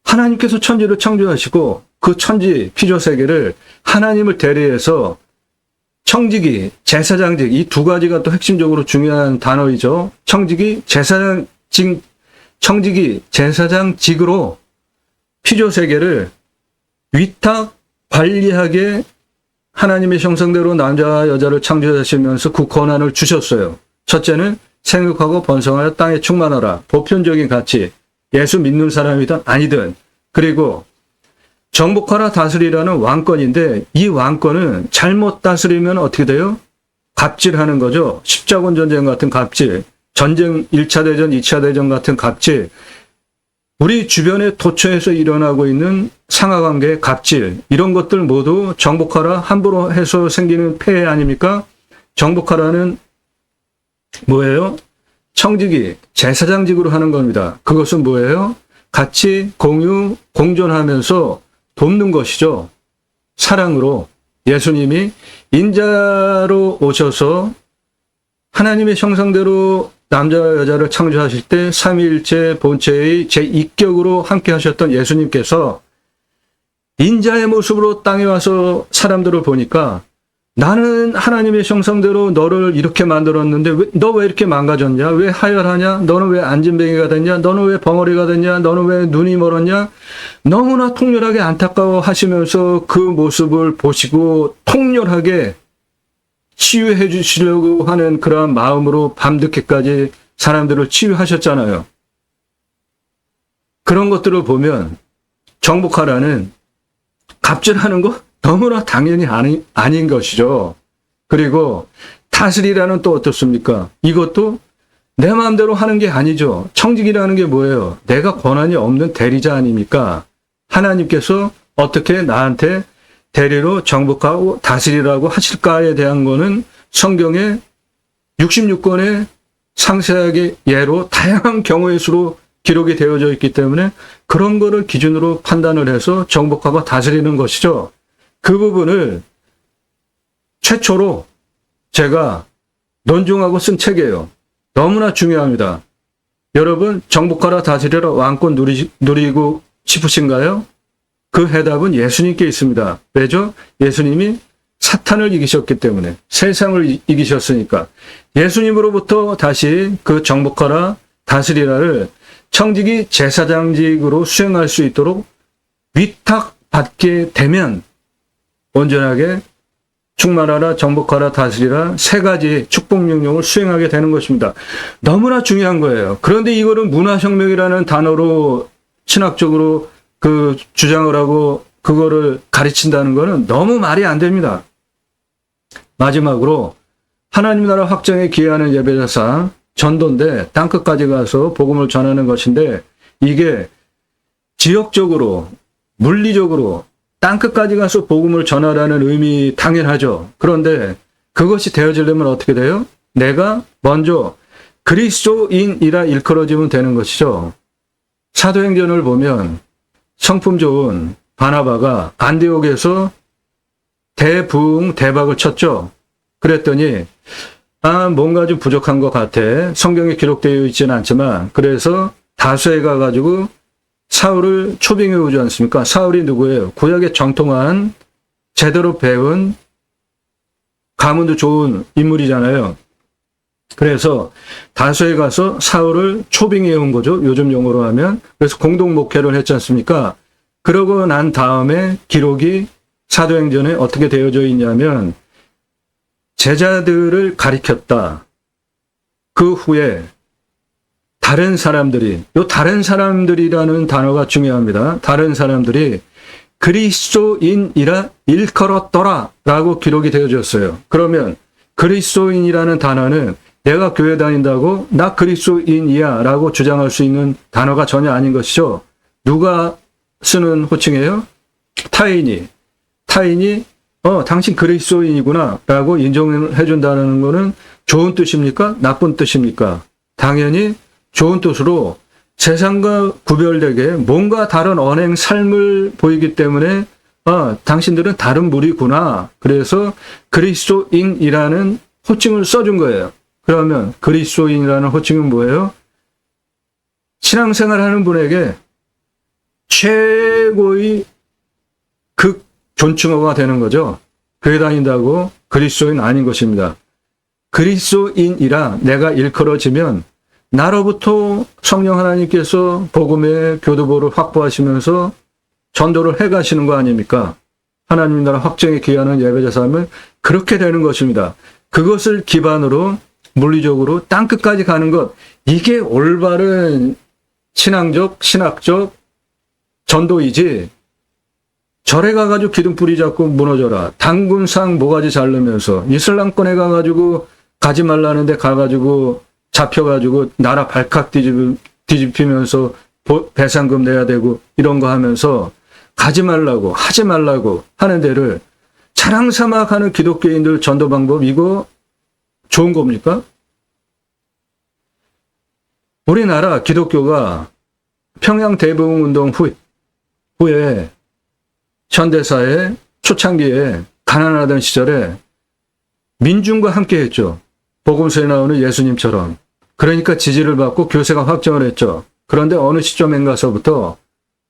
하나님께서 천지를 창조하시고 그 천지 피조세계를 하나님을 대리해서 청지기, 제사장직, 이 두 가지가 또 핵심적으로 중요한 단어이죠. 청지기, 제사장직으로 피조세계를 위탁 관리하게 하나님의 형상대로 남자와 여자를 창조하시면서 그 권한을 주셨어요. 첫째는 생육하고 번성하여 땅에 충만하라. 보편적인 가치, 예수 믿는 사람이든 아니든. 그리고 정복하라 다스리라는 왕권인데 이 왕권은 잘못 다스리면 어떻게 돼요? 갑질하는 거죠. 십자군 전쟁 같은 갑질, 전쟁 1차 대전, 2차 대전 같은 갑질, 우리 주변에 도처에서 일어나고 있는 상하관계의 갑질, 이런 것들 모두 정복하라 함부로 해서 생기는 폐해 아닙니까? 정복하라는 뭐예요? 청지기, 제사장직으로 하는 겁니다. 그것은 뭐예요? 같이 공유, 공존하면서 돕는 것이죠. 사랑으로. 예수님이 인자로 오셔서 하나님의 형상대로 남자와 여자를 창조하실 때 삼위일체 본체의 제2격으로 함께 하셨던 예수님께서 인자의 모습으로 땅에 와서 사람들을 보니까 나는 하나님의 형상대로 너를 이렇게 만들었는데 너 왜 이렇게 망가졌냐? 왜 하열하냐? 너는 왜 안진뱅이가 됐냐? 너는 왜 벙어리가 됐냐? 너는 왜 눈이 멀었냐? 너무나 통렬하게 안타까워 하시면서 그 모습을 보시고 통렬하게 치유해 주시려고 하는 그러한 마음으로 밤늦게까지 사람들을 치유하셨잖아요. 그런 것들을 보면 정복하라는 갑질하는 거 너무나 당연히 아닌 것이죠. 그리고 다스리라는 또 어떻습니까? 이것도 내 마음대로 하는 게 아니죠. 청직이라는 게 뭐예요? 내가 권한이 없는 대리자 아닙니까? 하나님께서 어떻게 나한테 대리로 정복하고 다스리라고 하실까에 대한 거는 성경에 66권의 상세하게 예로 다양한 경우의 수로 기록이 되어져 있기 때문에 그런 거를 기준으로 판단을 해서 정복하고 다스리는 것이죠. 그 부분을 최초로 제가 논증하고 쓴 책이에요. 너무나 중요합니다. 여러분, 정복하라 다스리라 왕권 누리고 싶으신가요? 그 해답은 예수님께 있습니다. 왜죠? 예수님이 사탄을 이기셨기 때문에, 세상을 이기셨으니까 예수님으로부터 다시 그 정복하라 다스리라를 청지기 제사장직으로 수행할 수 있도록 위탁받게 되면 온전하게 충만하라, 정복하라, 다스리라 세 가지 축복 명령을 수행하게 되는 것입니다. 너무나 중요한 거예요. 그런데 이거를 문화혁명이라는 단어로 신학적으로 그 주장을 하고 그거를 가르친다는 거는 너무 말이 안 됩니다. 마지막으로 하나님 나라 확장에 기여하는 예배자상 전도인데 땅끝까지 가서 복음을 전하는 것인데 이게 지역적으로 물리적으로 땅끝까지 가서 복음을 전하라는 의미 당연하죠. 그런데 그것이 되어지려면 어떻게 돼요? 내가 먼저 그리스도인이라 일컬어지면 되는 것이죠. 사도행전을 보면 성품 좋은 바나바가 안디옥에서 대부흥 대박을 쳤죠. 그랬더니 뭔가 좀 부족한 것 같아. 성경에 기록되어 있지는 않지만 그래서 다소에 가가지고 사울을 초빙해 오지 않습니까? 사울이 누구예요? 구약의 정통한 제대로 배운 가문도 좋은 인물이잖아요. 그래서 다소에 가서 사울을 초빙해 온 거죠. 요즘 용어로 하면. 그래서 공동 목회를 했지 않습니까? 그러고 난 다음에 기록이 사도행전에 어떻게 되어져 있냐면 제자들을 가리켰다. 그 후에 다른 사람들이, 요 다른 사람들이라는 단어가 중요합니다. 다른 사람들이 그리스도인이라 일컬었더라 라고 기록이 되어졌어요. 그러면 그리스도인이라는 단어는 내가 교회 다닌다고 나 그리스도인이야 라고 주장할 수 있는 단어가 전혀 아닌 것이죠. 누가 쓰는 호칭이에요? 타인이 당신 그리스도인이구나 라고 인정을 해준다는 것은 좋은 뜻입니까? 나쁜 뜻입니까? 당연히 좋은 뜻으로 세상과 구별되게 뭔가 다른 언행 삶을 보이기 때문에 당신들은 다른 무리구나. 그래서 그리스도인이라는 호칭을 써준 거예요. 그러면 그리스도인이라는 호칭은 뭐예요? 신앙생활하는 분에게 최고의 극 존칭어가 되는 거죠. 교회 다닌다고 그리스도인 아닌 것입니다. 그리스도인이라 내가 일컬어지면 나로부터 성령 하나님께서 복음의 교두보를 확보하시면서 전도를 해가시는 거 아닙니까? 하나님 나라 확정에 기하는 예배자 삶은 그렇게 되는 것입니다. 그것을 기반으로 물리적으로 땅끝까지 가는 것, 이게 올바른 신앙적, 신학적 전도이지, 절에 가가지고 기둥뿌리 잡고 무너져라, 당군상 모가지 자르면서 이슬람권에 가가지고 가지 말라는데 가가지고 잡혀가지고 나라 발칵 뒤집히면서 배상금 내야 되고 이런 거 하면서 가지 말라고 하지 말라고 하는 데를 자랑삼아 가는 기독교인들 전도 방법, 이거 좋은 겁니까? 우리나라 기독교가 평양 대부흥운동 후에 현대사의 초창기에 가난하던 시절에 민중과 함께 했죠. 복음서에 나오는 예수님처럼. 그러니까 지지를 받고 교세가 확정을 했죠. 그런데 어느 시점에 가서부터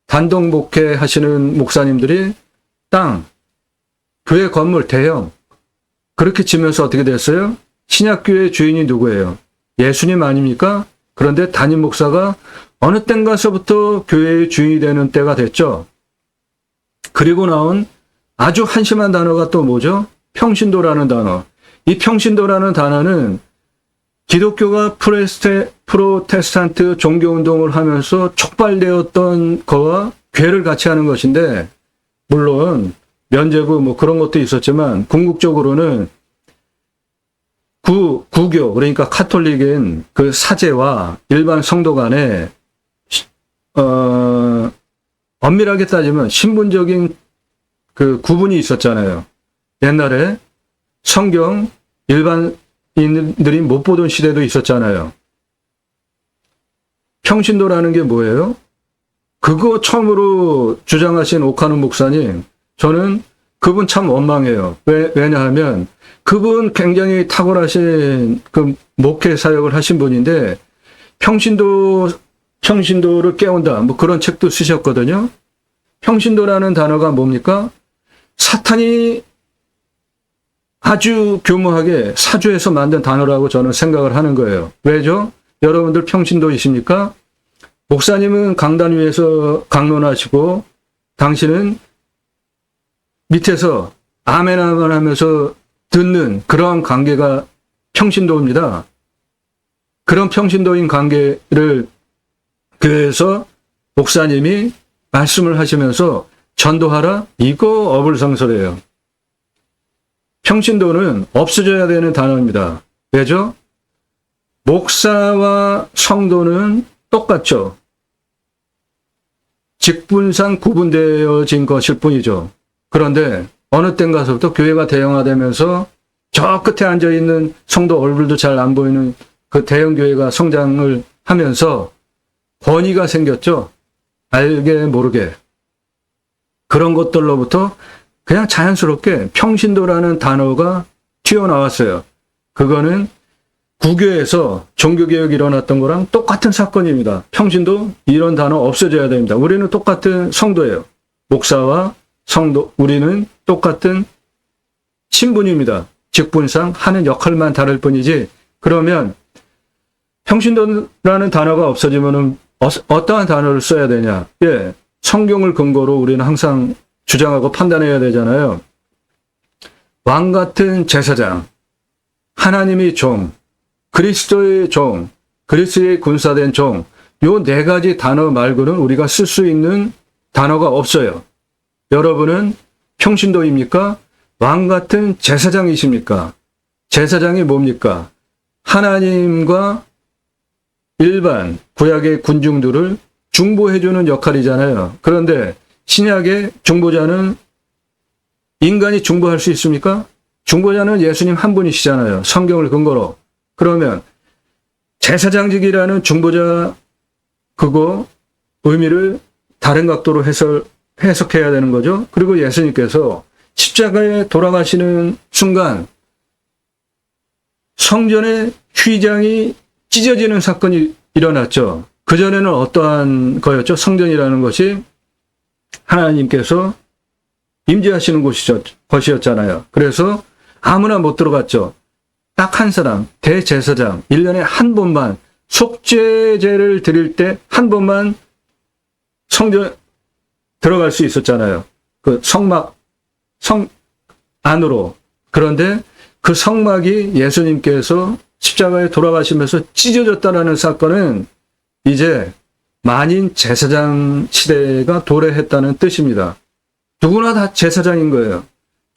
단독 목회하시는 목사님들이 땅, 교회 건물 대형 그렇게 지면서 어떻게 됐어요? 신약교회 주인이 누구예요? 예수님 아닙니까? 그런데 담임 목사가 어느 땐 가서부터 교회의 주인이 되는 때가 됐죠. 그리고 나온 아주 한심한 단어가 또 뭐죠? 평신도라는 단어. 이 평신도라는 단어는 기독교가 프로테스탄트 종교운동을 하면서 촉발되었던 거와 괴를 같이 하는 것인데, 물론 면죄부 뭐 그런 것도 있었지만 궁극적으로는 구교, 그러니까 카톨릭인 그 사제와 일반 성도 간에 엄밀하게 따지면 신분적인 그 구분이 있었잖아요. 옛날에 성경 일반인들이 못 보던 시대도 있었잖아요. 평신도라는 게 뭐예요? 그거 처음으로 주장하신 오카노 목사님, 저는 그분 참 원망해요. 왜냐하면 그분 굉장히 탁월하신 그 목회 사역을 하신 분인데 평신도를 깨운다, 뭐 그런 책도 쓰셨거든요. 평신도라는 단어가 뭡니까? 사탄이 아주 교묘하게 사주해서 만든 단어라고 저는 생각을 하는 거예요. 왜죠? 여러분들 평신도이십니까? 목사님은 강단 위에서 강론하시고 당신은 밑에서 아멘 아멘 하면서 듣는 그러한 관계가 평신도입니다. 그런 평신도인 관계를 교회에서 목사님이 말씀을 하시면서 전도하라? 이거 어불성설이에요. 평신도는 없어져야 되는 단어입니다. 왜죠? 목사와 성도는 똑같죠. 직분상 구분되어진 것일 뿐이죠. 그런데 어느 땐 가서부터 교회가 대형화되면서 저 끝에 앉아있는 성도 얼굴도 잘 안 보이는 그 대형 교회가 성장을 하면서 권위가 생겼죠. 알게 모르게. 그런 것들로부터 그냥 자연스럽게 평신도라는 단어가 튀어나왔어요. 그거는 구교에서 종교개혁이 일어났던 거랑 똑같은 사건입니다. 평신도, 이런 단어 없어져야 됩니다. 우리는 똑같은 성도예요. 목사와 성도, 우리는 똑같은 신분입니다. 직분상 하는 역할만 다를 뿐이지. 그러면 평신도라는 단어가 없어지면은 어떠한 단어를 써야 되냐? 예, 성경을 근거로 우리는 항상 주장하고 판단해야 되잖아요. 왕 같은 제사장, 하나님의 종, 그리스도의 종, 그리스도의 군사된 종, 요 네 가지 단어 말고는 우리가 쓸 수 있는 단어가 없어요. 여러분은 평신도입니까? 왕 같은 제사장이십니까? 제사장이 뭡니까? 하나님과 일반 구약의 군중들을 중보해주는 역할이잖아요. 그런데 신약의 중보자는 인간이 중보할 수 있습니까? 중보자는 예수님 한 분이시잖아요. 성경을 근거로. 그러면 제사장직이라는 중보자 그거 의미를 다른 각도로 해석해야 되는 거죠. 그리고 예수님께서 십자가에 돌아가시는 순간 성전의 휘장이 찢어지는 사건이 일어났죠. 그전에는 어떠한 거였죠? 성전이라는 것이 하나님께서 임재하시는 것이었잖아요. 그래서 아무나 못 들어갔죠. 딱 한 사람, 대제사장, 1년에 한 번만 속죄제를 드릴 때 한 번만 성전 들어갈 수 있었잖아요. 그 성막, 성 안으로. 그런데 그 성막이 예수님께서 십자가에 돌아가시면서 찢어졌다라는 사건은 이제 만인 제사장 시대가 도래했다는 뜻입니다. 누구나 다 제사장인 거예요.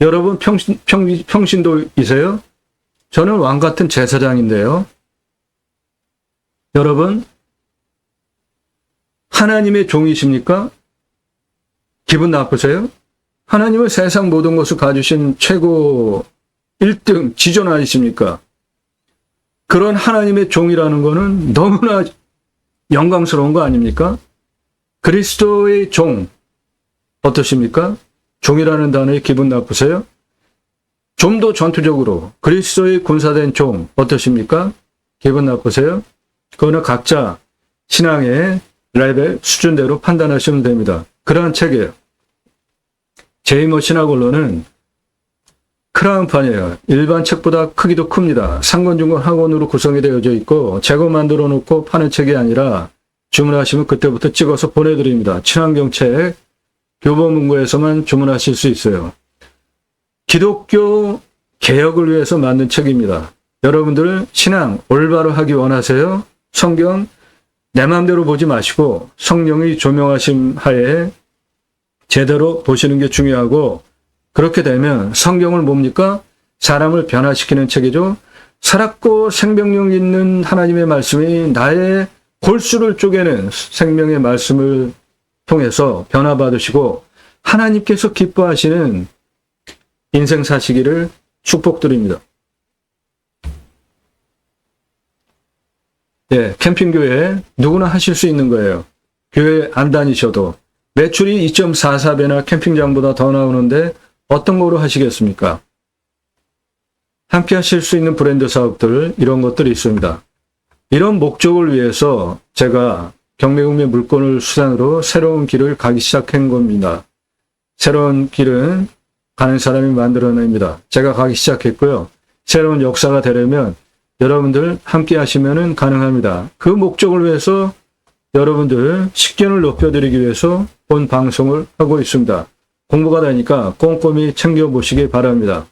여러분 평신도이세요? 저는 왕 같은 제사장인데요. 여러분 하나님의 종이십니까? 기분 나쁘세요? 하나님은 세상 모든 것을 가지신 최고 1등 지존 아니십니까? 그런 하나님의 종이라는 것은 너무나 영광스러운 거 아닙니까? 그리스도의 종 어떠십니까? 종이라는 단어에 기분 나쁘세요? 좀 더 전투적으로 그리스도의 군사된 종 어떠십니까? 기분 나쁘세요? 그거는 각자 신앙의 레벨 수준대로 판단하시면 됩니다. 그러한 책이에요. 제이머 신학원론은 크라운판이에요. 일반 책보다 크기도 큽니다. 상권중권 학원으로 구성이 되어져 있고 재고 만들어 놓고 파는 책이 아니라 주문하시면 그때부터 찍어서 보내드립니다. 친환경책 교보문고에서만 주문하실 수 있어요. 기독교 개혁을 위해서 만든 책입니다. 여러분들 신앙 올바로 하기 원하세요? 성경 내 마음대로 보지 마시고 성령의 조명하심 하에 제대로 보시는 게 중요하고, 그렇게 되면 성경을 뭡니까? 사람을 변화시키는 책이죠. 살았고 생명력 있는 하나님의 말씀이 나의 골수를 쪼개는 생명의 말씀을 통해서 변화받으시고 하나님께서 기뻐하시는 인생 사시기를 축복드립니다. 예, 캠핑교회 누구나 하실 수 있는 거예요. 교회 안 다니셔도. 매출이 2.44배나 캠핑장보다 더 나오는데 어떤 거로 하시겠습니까? 함께 하실 수 있는 브랜드 사업들, 이런 것들이 있습니다. 이런 목적을 위해서 제가 경매국매 물건을 수단으로 새로운 길을 가기 시작한 겁니다. 새로운 길은 가는 사람이 만들어냅니다. 제가 가기 시작했고요. 새로운 역사가 되려면 여러분들 함께 하시면 가능합니다. 그 목적을 위해서 여러분들 식견을 높여드리기 위해서 본 방송을 하고 있습니다. 공부가 되니까 꼼꼼히 챙겨보시기 바랍니다.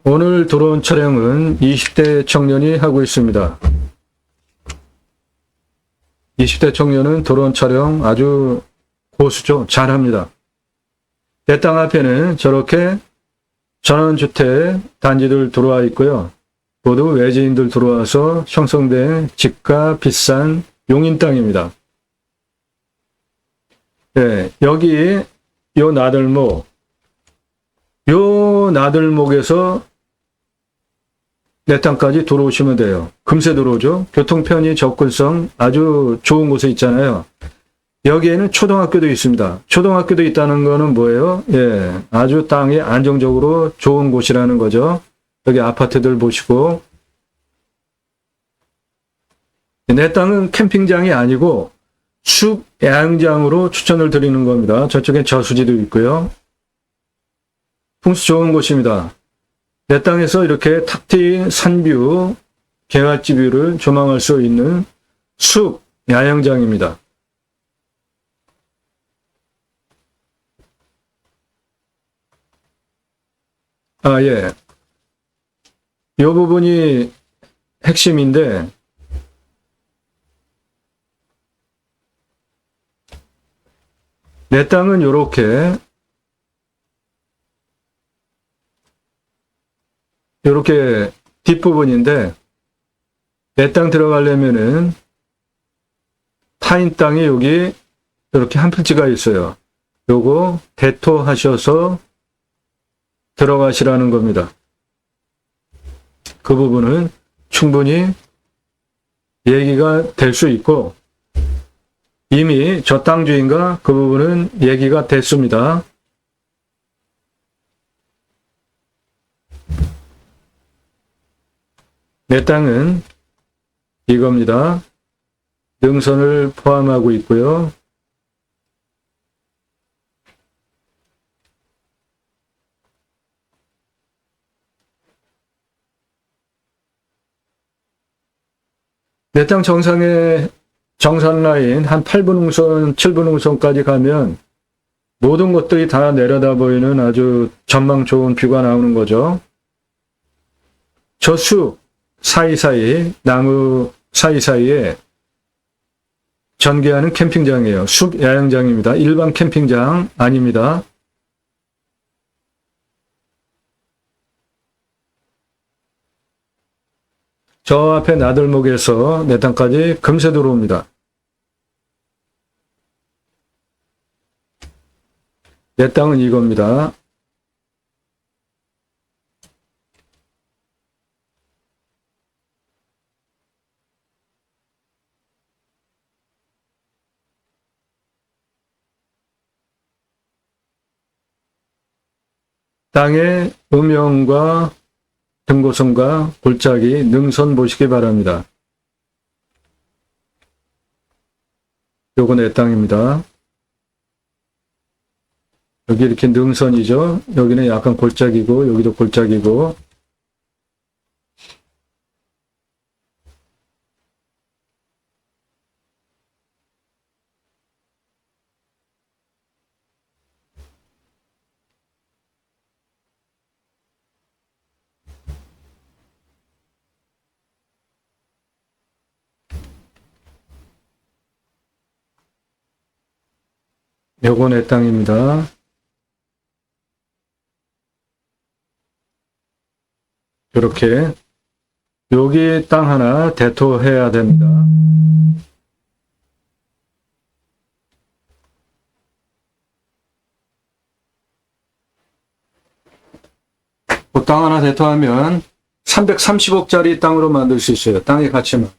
오늘 들어온 촬영은 20대 청년이 하고 있습니다. 20대 청년은 드론 촬영 아주 고수죠. 잘합니다. 내 땅 앞에는 저렇게 전원주택 단지들 들어와 있고요. 모두 외지인들 들어와서 형성된 집가 비싼 용인 땅입니다. 네, 여기 요 나들목에서 내 땅까지 들어오시면 돼요. 금세 들어오죠. 교통편의 접근성 아주 좋은 곳에 있잖아요. 여기에는 초등학교도 있습니다. 초등학교도 있다는 거는 뭐예요? 예, 아주 땅이 안정적으로 좋은 곳이라는 거죠. 여기 아파트들 보시고. 내 땅은 캠핑장이 아니고 숲 야영장으로 추천을 드리는 겁니다. 저쪽엔 저수지도 있고요. 풍수 좋은 곳입니다. 내 땅에서 이렇게 탁 트인 산뷰, 개활지 뷰를 조망할 수 있는 숲 야영장입니다. 아, 예. 이 부분이 핵심인데, 내 땅은 요렇게 뒷부분인데, 내 땅 들어가려면은 타인 땅이 여기 이렇게 한 필지가 있어요. 요거 대토하셔서 들어가시라는 겁니다. 그 부분은 충분히 얘기가 될 수 있고, 이미 저 땅 주인과 그 부분은 얘기가 됐습니다. 내 땅은 이겁니다. 능선을 포함하고 있고요. 내 땅 정상의 정산 라인 한 8분흥선, 7분흥선까지 가면 모든 것들이 다 내려다 보이는 아주 전망 좋은 뷰가 나오는 거죠. 저 숲 사이사이, 나무 사이사이에 전개하는 캠핑장이에요. 숲 야영장입니다. 일반 캠핑장 아닙니다. 저 앞에 나들목에서 내 땅까지 금세 들어옵니다. 내 땅은 이겁니다. 땅의 음영과 등고선과 골짜기, 능선 보시기 바랍니다. 요거 내 땅입니다. 여기 이렇게 능선이죠. 여기는 약간 골짜기고 여기도 골짜기고. 요거 내 땅입니다. 이렇게 여기 땅 하나 대토해야 됩니다. 그 땅 하나 대토하면 330억짜리 땅으로 만들 수 있어요. 땅의 가치만.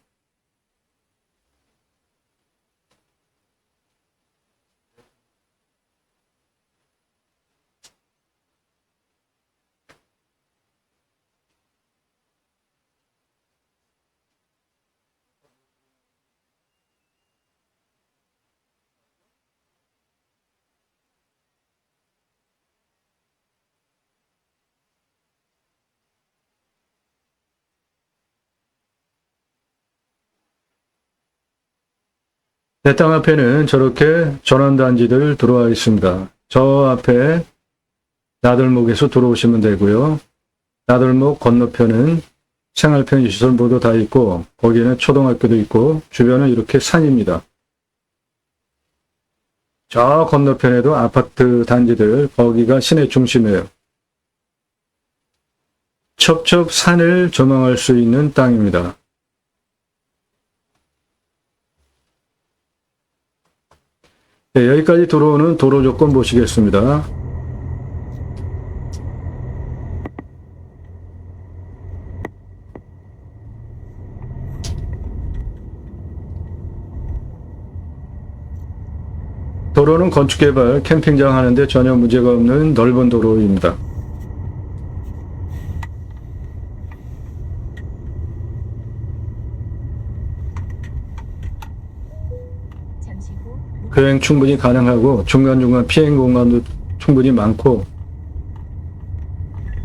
내 땅 앞에는 저렇게 전원단지들 들어와 있습니다. 저 앞에 나들목에서 들어오시면 되고요. 나들목 건너편은 생활편의시설 모두 다 있고 거기는 초등학교도 있고 주변은 이렇게 산입니다. 저 건너편에도 아파트 단지들, 거기가 시내 중심이에요. 첩첩 산을 조망할 수 있는 땅입니다. 네, 여기까지 들어오는 도로 조건 보시겠습니다. 도로는 건축개발, 캠핑장 하는데 전혀 문제가 없는 넓은 도로입니다. 교행 충분히 가능하고 중간중간 피행 공간도 충분히 많고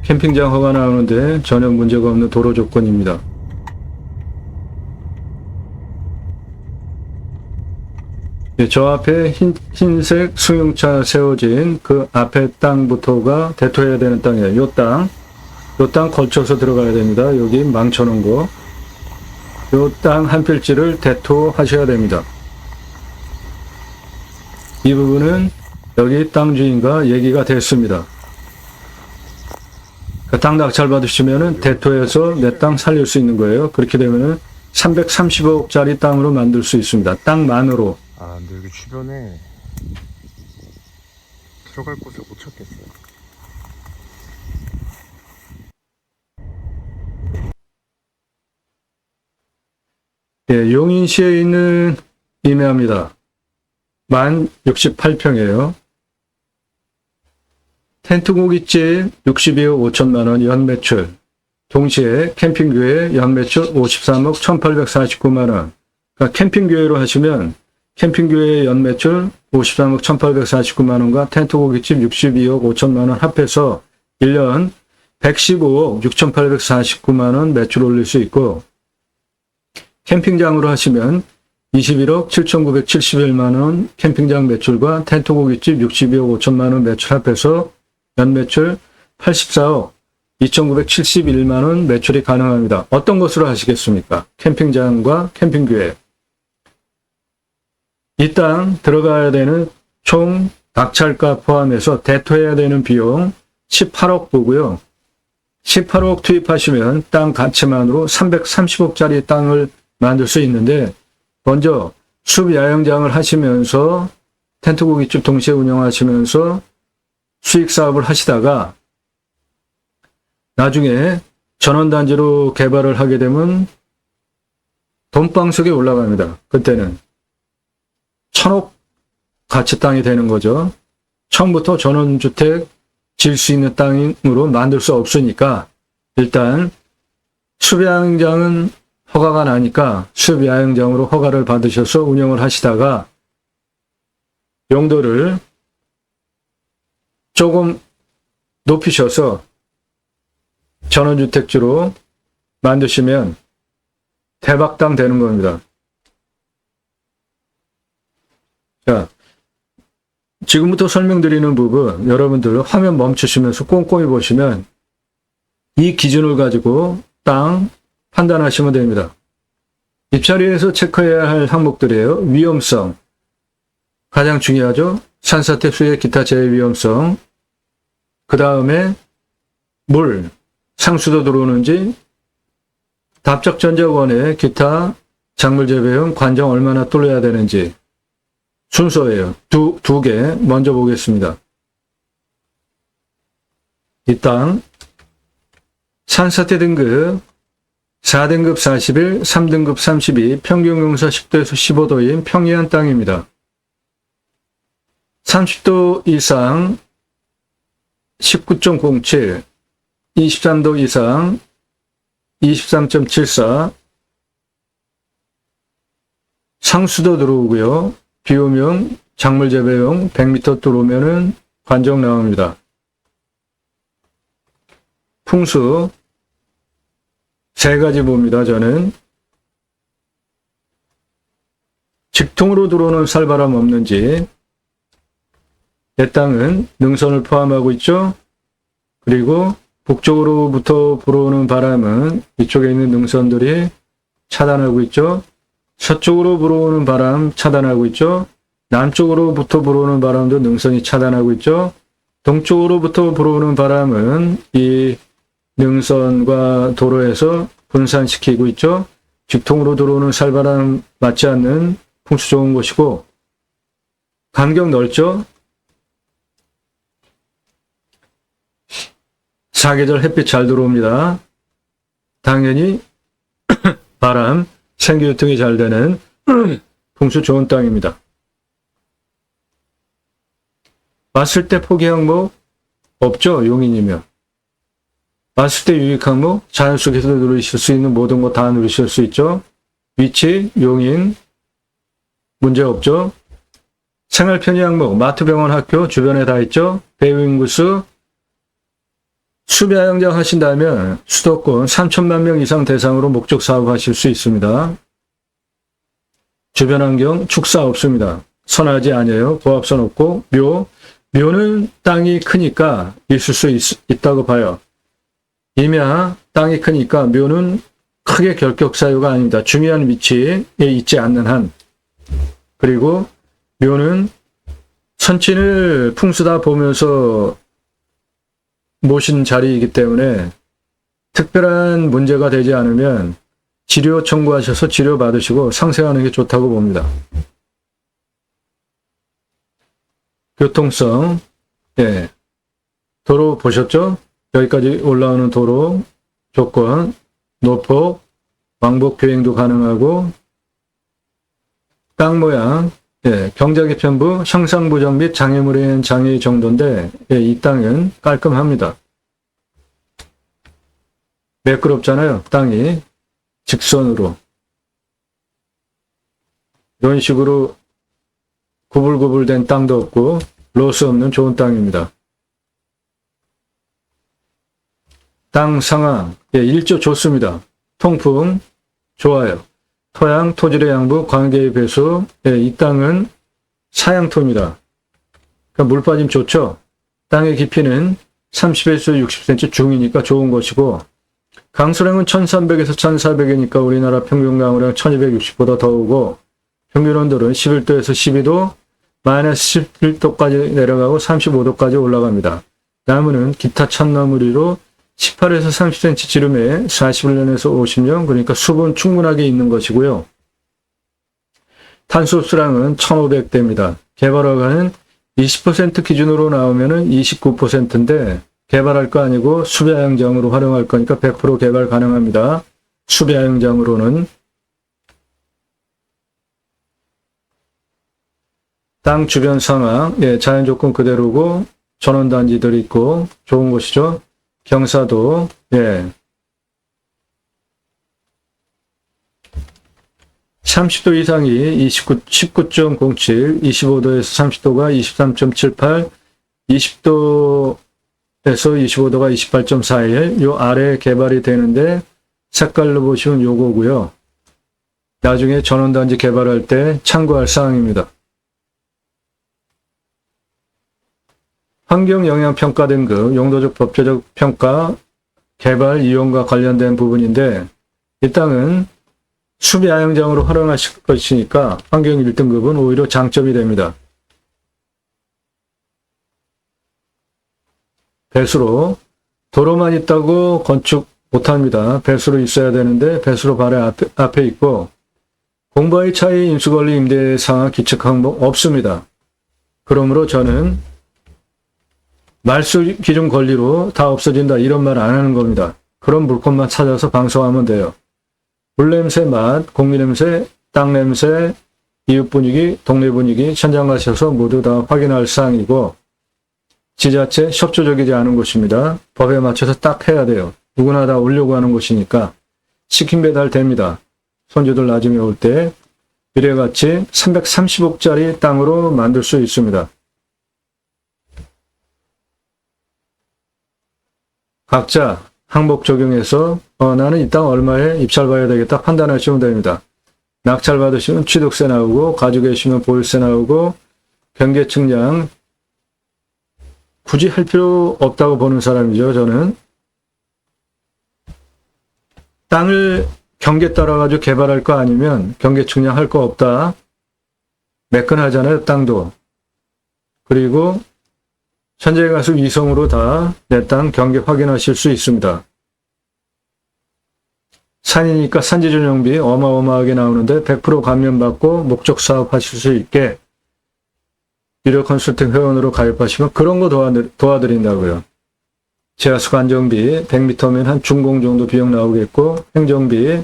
캠핑장 허가 나오는데 전혀 문제가 없는 도로 조건입니다. 예, 저 앞에 흰색 승용차 세워진 그 앞에 땅부터가 대토해야 되는 땅이에요. 요 땅 걸쳐서 들어가야 됩니다. 여기 망쳐놓은 거. 요 땅 한 필지를 대토하셔야 됩니다. 이 부분은 여기 땅 주인과 얘기가 됐습니다. 땅 낙찰 받으시면은 대토해서 내 땅 살릴 수 있는 거예요. 그렇게 되면은 330억짜리 땅으로 만들 수 있습니다. 땅만으로. 아, 근데 여기 주변에 들어갈 곳을 못 찾겠어요. 예, 용인시에 있는 임야입니다. 만 68평이에요. 텐트 고깃집 62억 5천만 원 연매출. 동시에 캠핑교회 연매출 53억 1849만 원. 그러니까 캠핑교회로 하시면 캠핑교회 연매출 53억 1849만 원과 텐트 고깃집 62억 5천만 원 합해서 1년 115억 6849만 원 매출 올릴 수 있고, 캠핑장으로 하시면 21억 7,971만 원 캠핑장 매출과 텐트 고깃집 62억 5천만 원 매출 합해서 연매출 84억 2,971만 원 매출이 가능합니다. 어떤 것으로 하시겠습니까? 캠핑장과 캠핑교회. 이 땅 들어가야 되는 총 낙찰가 포함해서 대토해야 되는 비용 18억 보고요. 18억 투입하시면 땅 가치만으로 330억짜리 땅을 만들 수 있는데, 먼저 숲 야영장을 하시면서 텐트 고깃집 동시에 운영하시면서 수익 사업을 하시다가 나중에 전원단지로 개발을 하게 되면 돈방석에 올라갑니다. 그때는 1,000억 가치 땅이 되는 거죠. 처음부터 전원주택 질 수 있는 땅으로 만들 수 없으니까 일단 숲야영장은 허가가 나니까 숲야영장으로 허가를 받으셔서 운영을 하시다가 용도를 조금 높이셔서 전원주택지로 만드시면 대박땅 되는 겁니다. 자, 지금부터 설명드리는 부분 여러분들 화면 멈추시면서 꼼꼼히 보시면 이 기준을 가지고 땅 판단하시면 됩니다. 입자리에서 체크해야 할 항목들이에요. 위험성. 가장 중요하죠. 산사태 수해 기타 재해 위험성. 그 다음에 물, 상수도 들어오는지, 답적전자원에 기타 작물 재배용 관정 얼마나 뚫어야 되는지 순서예요. 두 개 먼저 보겠습니다. 이 땅 산사태 등급 4등급 41, 3등급 32, 평균용사 10도에서 15도인 평이한 땅입니다. 30도 이상 19.07, 23도 이상 23.74, 상수도 들어오고요. 비 오면 작물 재배용 100m 들어오면은 관정 나옵니다. 풍수 세 가지 봅니다. 저는 직통으로 들어오는 살바람 없는지, 내 땅은 능선을 포함하고 있죠. 그리고 북쪽으로부터 불어오는 바람은 이쪽에 있는 능선들이 차단하고 있죠. 서쪽으로 불어오는 바람 차단하고 있죠. 남쪽으로부터 불어오는 바람도 능선이 차단하고 있죠. 동쪽으로부터 불어오는 바람은 이 능선과 도로에서 분산시키고 있죠. 직통으로 들어오는 살바람 맞지 않는 풍수 좋은 곳이고, 간격 넓죠. 사계절 햇빛 잘 들어옵니다. 당연히 바람, 생기유통이 잘 되는 풍수 좋은 땅입니다. 왔을 때 포기 항목 없죠. 용인이면. 왔을 때 유익 항목, 자연 속에서 누리실 수 있는 모든 거 다 누리실 수 있죠. 위치, 용인, 문제 없죠. 생활 편의 항목, 마트, 병원, 학교 주변에 다 있죠. 배우 인구수, 숲야영장 하신다면 수도권 3천만 명 이상 대상으로 목적 사업 하실 수 있습니다. 주변 환경 축사 없습니다. 선하지 않아요. 고압선 없고, 묘는 땅이 크니까 있을 수 있다고 봐요. 임야 땅이 크니까 묘는 크게 결격 사유가 아닙니다. 중요한 위치에 있지 않는 한. 그리고 묘는 선친을 풍수다 보면서 모신 자리이기 때문에 특별한 문제가 되지 않으면 치료 청구하셔서 치료 받으시고 상생하는 게 좋다고 봅니다. 교통성, 예, 도로 보셨죠? 여기까지 올라오는 도로 조건, 노폭, 왕복 비행도 가능하고, 땅 모양, 예, 경작의 편부, 형상부정 및 장애물에 의한 장애 정도인데, 예, 이 땅은 깔끔합니다. 매끄럽잖아요. 땅이 직선으로. 이런 식으로 구불구불된 땅도 없고 로스 없는 좋은 땅입니다. 땅 상황, 일조 좋습니다. 통풍 좋아요. 토양, 토질의 양부, 관계의 배수, 이 땅은 사양토입니다. 그러니까 물 빠짐 좋죠. 땅의 깊이는 30에서 60cm 중이니까 좋은 것이고, 강수량은 1300에서 1400이니까 우리나라 평균 강우량 1260보다 더 오고, 평균 온도는 11도에서 12도, 마이너스 11도까지 내려가고 35도까지 올라갑니다. 나무는 기타 참나무리로 18에서 30cm 지름에 41년에서 50년, 그러니까 수분 충분하게 있는 것이고요. 탄소 흡수량은 1500대입니다. 개발허가는 20% 기준으로 나오면은 29%인데 개발할 거 아니고 수배양장으로 활용할 거니까 100% 개발 가능합니다. 수배양장으로는. 땅 주변 상황, 자연 조건 그대로고 전원단지들이 있고 좋은 곳이죠. 경사도, 30도 이상이 19.07, 25도에서 30도가 23.78, 20도에서 25도가 28.41, 요 아래에 개발이 되는데 색깔로 보시면 요거고요. 나중에 전원단지 개발할 때 참고할 사항입니다. 환경영향평가 등급, 용도적 법제적 평가, 개발, 이용과 관련된 부분인데 이 땅은 수비야영장으로 활용하실 것이니까 환경 1등급은 오히려 장점이 됩니다. 배수로, 도로만 있다고 건축 못합니다. 배수로 있어야 되는데 배수로 바로 앞에 있고, 공바위 차이, 임수권리, 임대 상하, 기측 항목 없습니다. 그러므로 저는 말소 기준 권리로 다 없어진다 이런 말 안 하는 겁니다. 그런 물건만 찾아서 방송하면 돼요. 물냄새, 맛, 공기냄새, 땅냄새, 이웃 분위기, 동네 분위기 현장 가셔서 모두 다 확인할 사항이고 지자체 협조적이지 않은 곳입니다. 법에 맞춰서 딱 해야 돼요. 누구나 다 오려고 하는 곳이니까 치킨 배달 됩니다. 손주들 나중에 올 때 이래같이 330억짜리 땅으로 만들 수 있습니다. 각자 항목 적용해서 나는 이 땅 얼마에 입찰 봐야 되겠다 판단하시면 됩니다. 낙찰 받으시면 취득세 나오고 가지고 계시면 보유세 나오고 경계측량 굳이 할 필요 없다고 보는 사람이죠. 저는 땅을 경계 따라가지고 개발할 거 아니면 경계측량 할 거 없다. 매끈하잖아요. 땅도. 그리고 현장에 가서 위성으로 다 내 땅 경계 확인하실 수 있습니다. 산이니까 산지 전용비 어마어마하게 나오는데 100% 감면받고 목적 사업 하실 수 있게 유료 컨설팅 회원으로 가입하시면 그런 거 도와드린다고요. 지하수 관정비 100m면 한 중공 정도 비용 나오겠고 행정비,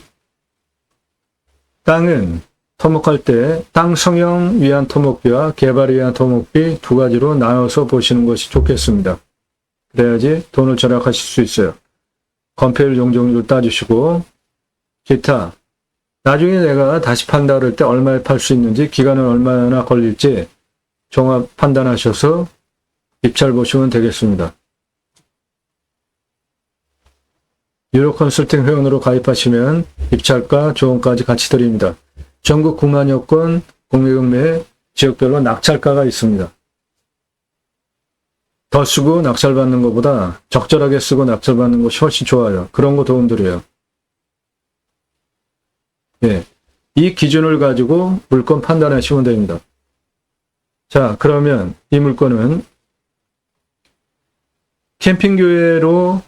땅은 토목할 때 땅 성형 위한 토목비와 개발을 위한 토목비 두 가지로 나눠서 보시는 것이 좋겠습니다. 그래야지 돈을 절약하실 수 있어요. 건폐율 용적률 따지시고 기타 나중에 내가 다시 판다 그럴 때 얼마에 팔 수 있는지 기간은 얼마나 걸릴지 종합 판단하셔서 입찰 보시면 되겠습니다. 유료 컨설팅 회원으로 가입하시면 입찰가, 조언까지 같이 드립니다. 전국 9만여 건 공매금매 지역별로 낙찰가가 있습니다. 더 쓰고 낙찰받는 것보다 적절하게 쓰고 낙찰받는 것이 훨씬 좋아요. 그런 거 도움드려요. 이 기준을 가지고 물건 판단하시면 됩니다. 자, 그러면 이 물건은 캠핑교회로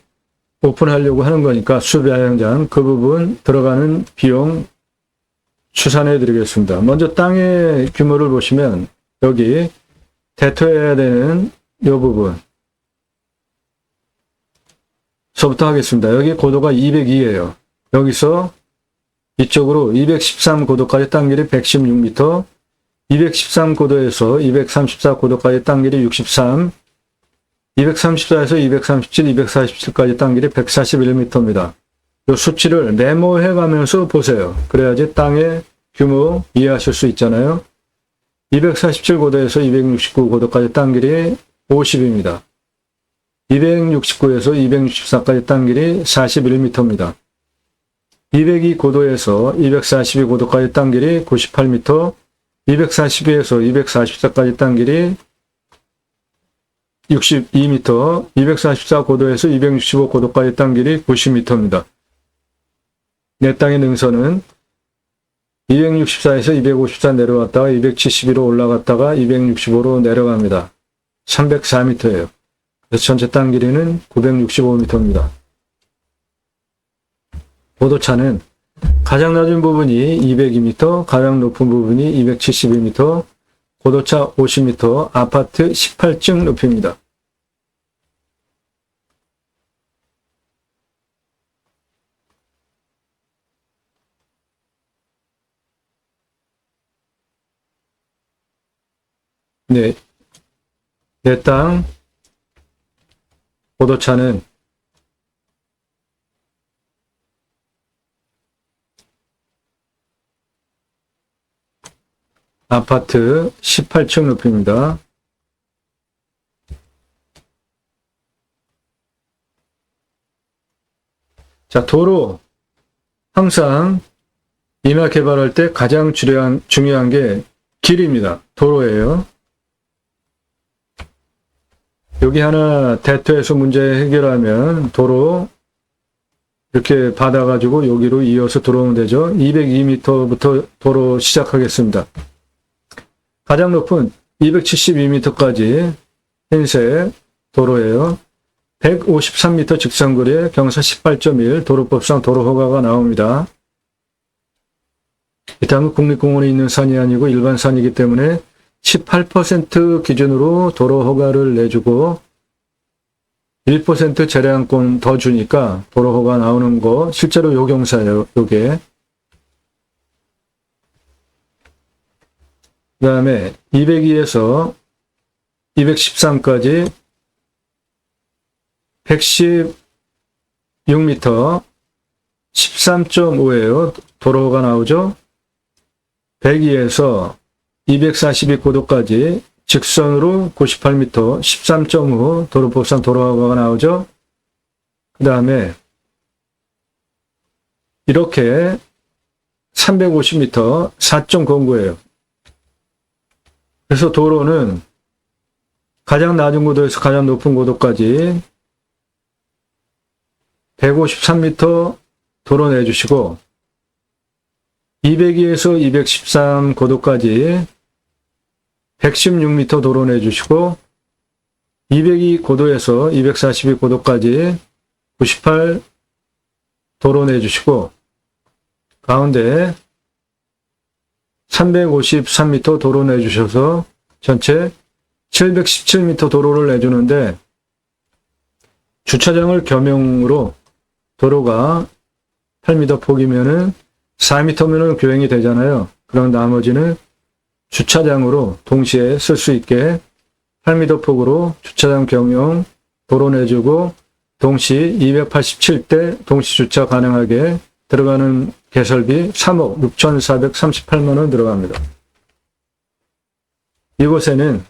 오픈하려고 하는 거니까 수배야영장 그 부분 들어가는 비용 추산해 드리겠습니다. 먼저 땅의 규모를 보시면 여기 대토해야 되는 이 부분 서부터 하겠습니다. 여기 고도가 202예요. 여기서 이쪽으로 213 고도까지 땅길이 116m, 213 고도에서 234 고도까지 땅길이 63, 234에서 237, 247까지 땅길이 141m입니다. 이 수치를 메모해 가면서 보세요. 그래야지 땅의 규모 이해하실 수 있잖아요. 247고도에서 269고도까지 땅 길이 50입니다. 269에서 264까지 땅 길이 41m입니다. 202고도에서 242고도까지 땅 길이 98m, 242에서 244까지 땅 길이 62m, 244고도에서 265고도까지 땅 길이 90m입니다. 내 땅의 능선은 264에서 254 내려왔다가 272로 올라갔다가 265로 내려갑니다. 304m예요. 그래서 전체 땅 길이는 965m입니다. 고도차는 가장 낮은 부분이 202m, 가장 높은 부분이 272m, 고도차 50m, 아파트 18층 높이입니다. 네, 내 땅 고도차는 아파트 18층 높이입니다. 자, 도로. 항상 인하 개발할 때 가장 중요한 게 길입니다. 도로예요. 여기 하나 대토에서 문제 해결하면 도로 이렇게 받아가지고 여기로 이어서 들어오면 되죠. 202m부터 도로 시작하겠습니다. 가장 높은 272m까지 흰색 도로예요. 153m 직선거리에 경사 18.1 도로법상 도로허가가 나옵니다. 이 땅은 국립공원에 있는 산이 아니고 일반 산이기 때문에 18% 기준으로 도로허가를 내주고 1% 재량권 더 주니까 도로허가 나오는 거 실제로 요 경사예요. 요게. 그 다음에 202에서 213까지 116m 13.5예요. 도로가 나오죠. 102에서 242고도까지 직선으로 98m 13.5 도로법상 도로가 나오죠. 그 다음에 이렇게 350m 4.09예요. 그래서 도로는 가장 낮은 고도에서 가장 높은 고도까지 153m 도로 내주시고 202에서 213 고도까지 116m 도로 내주시고 202 고도에서 242 고도까지 98 도로 내주시고 가운데 353m 도로 내주셔서 전체 717m 도로를 내주는데 주차장을 겸용으로 도로가 8m 폭이면은 4m면은 교행이 되잖아요. 그럼 나머지는 주차장으로 동시에 쓸 수 있게 8m 폭으로 주차장 겸용 도로 내주고 동시 287대 동시 주차 가능하게 들어가는 개설비 3억 6,438만 원 들어갑니다. 이곳에는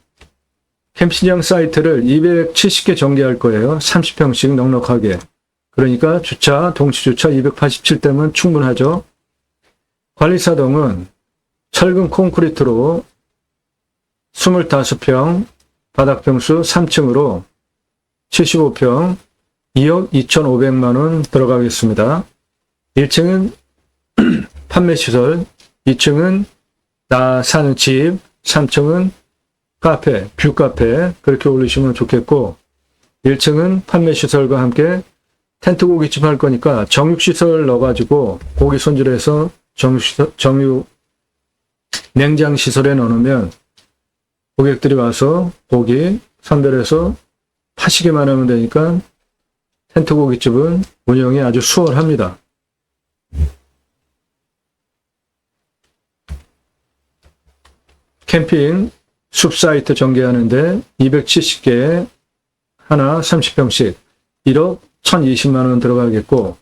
캠핑장 사이트를 270개 전개할 거예요. 30평씩 넉넉하게. 그러니까 주차, 동시 주차 287대면 충분하죠. 관리사동은 철근 콘크리트로 25평, 바닥평수 3층으로 75평, 2억 2,500만 원 들어가겠습니다. 1층은 판매시설, 2층은 나 사는 집, 3층은 카페, 뷰카페 그렇게 올리시면 좋겠고 1층은 판매시설과 함께 텐트 고깃집 할 거니까 정육시설 넣어가지고 고기 손질해서 정육 냉장시설에 넣으면 고객들이 와서 고기 선별해서 파시기만 하면 되니까 텐트 고깃집은 운영이 아주 수월합니다. 캠핑 숲 사이트 전개하는데 270개 하나 30평씩 1억 1,020만 원 들어가겠고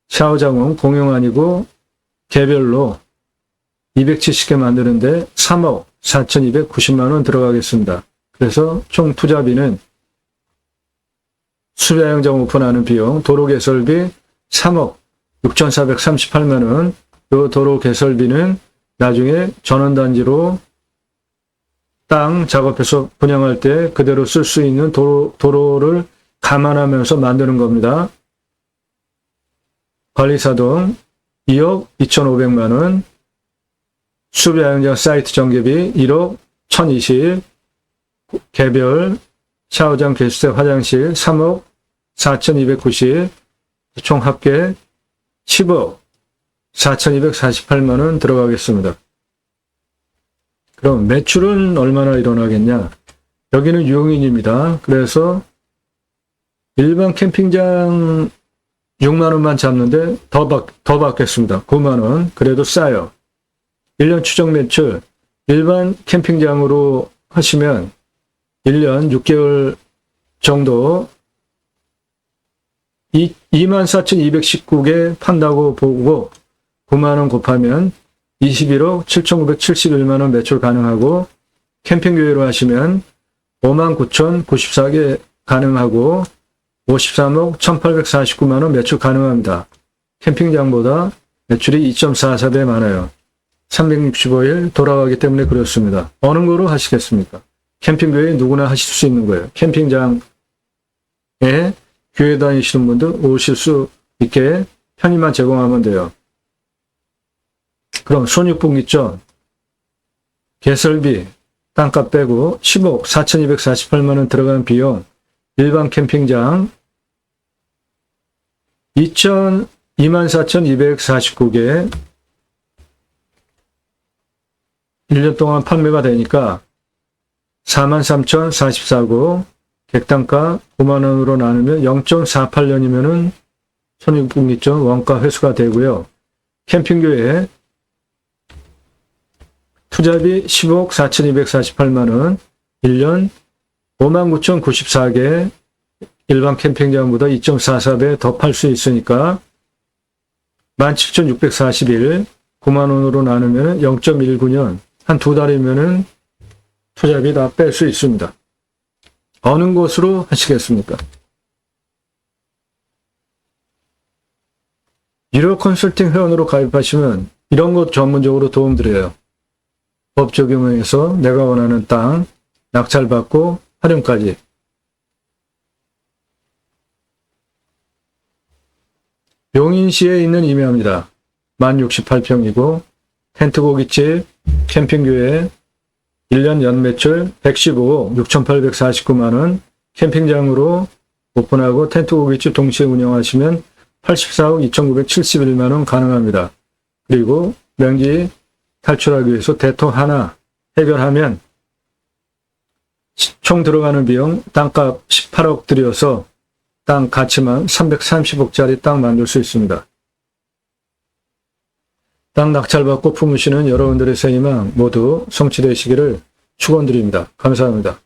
샤워장은 공용 아니고 개별로 270개 만드는데 3억 4,290만 원 들어가겠습니다. 그래서 총 투자비는 수배양장 오픈하는 비용, 도로 개설비 3억 6,438만 원, 이 도로 개설비는 나중에 전원단지로 땅 작업해서 분양할 때 그대로 쓸 수 있는 도로를 감안하면서 만드는 겁니다. 관리사동 2억 2,500만 원, 수배양장 사이트 전개비 1억 1,020, 개별 샤워장 개수대 화장실 3억 4,290, 총 합계 10억 4,248만 원 들어가겠습니다. 그럼 매출은 얼마나 일어나겠냐? 여기는 유흥인입니다. 그래서 일반 캠핑장 6만 원만 잡는데 더 받겠습니다. 9만 원. 그래도 싸요. 1년 추정 매출 일반 캠핑장으로 하시면 1년 6개월 정도 24,219개 판다고 보고 9만 원 곱하면 21억 7,971만 원 매출 가능하고, 캠핑교회로 하시면 59,094개 가능하고 53억 1,849만 원 매출 가능합니다. 캠핑장보다 매출이 2.44배 많아요. 365일 돌아가기 때문에 그렇습니다. 어느 거로 하시겠습니까? 캠핑교회 누구나 하실 수 있는 거예요. 캠핑장에 교회 다니시는 분들 오실 수 있게 편의만 제공하면 돼요. 그럼 손익분 있죠? 개설비, 땅값 빼고 10억 4,248만 원 들어간 비용, 일반 캠핑장 24,249개 1년 동안 판매가 되니까 43,044구, 객단가 5만 원으로 나누면 0.48년이면은 손익분 있죠? 원가 회수가 되고요. 캠핑교회 투자비 10억 4,248만 원, 1년 59,094개, 일반 캠핑장보다 2.44배 더 팔 수 있으니까 17,641, 9만 원으로 나누면 0.19년, 한 두 달이면은 투자비 다 뺄 수 있습니다. 어느 곳으로 하시겠습니까? 유료 컨설팅 회원으로 가입하시면 이런 것 전문적으로 도움드려요. 법 적용해서 내가 원하는 땅 낙찰받고 활용까지. 용인시에 있는 임야입니다. 1068평이고 텐트 고깃집, 캠핑교회, 1년 연매출 115억 6,849만 원, 캠핑장으로 오픈하고 텐트 고깃집 동시에 운영하시면 84억 2,971만 원 가능합니다. 그리고 명지 탈출하기 위해서 대토 하나 해결하면 총 들어가는 비용 땅값 18억 들여서 땅 가치만 330억짜리 땅 만들 수 있습니다. 땅 낙찰받고 품으시는 여러분들의 새 희망 모두 성취되시기를 축원드립니다. 감사합니다.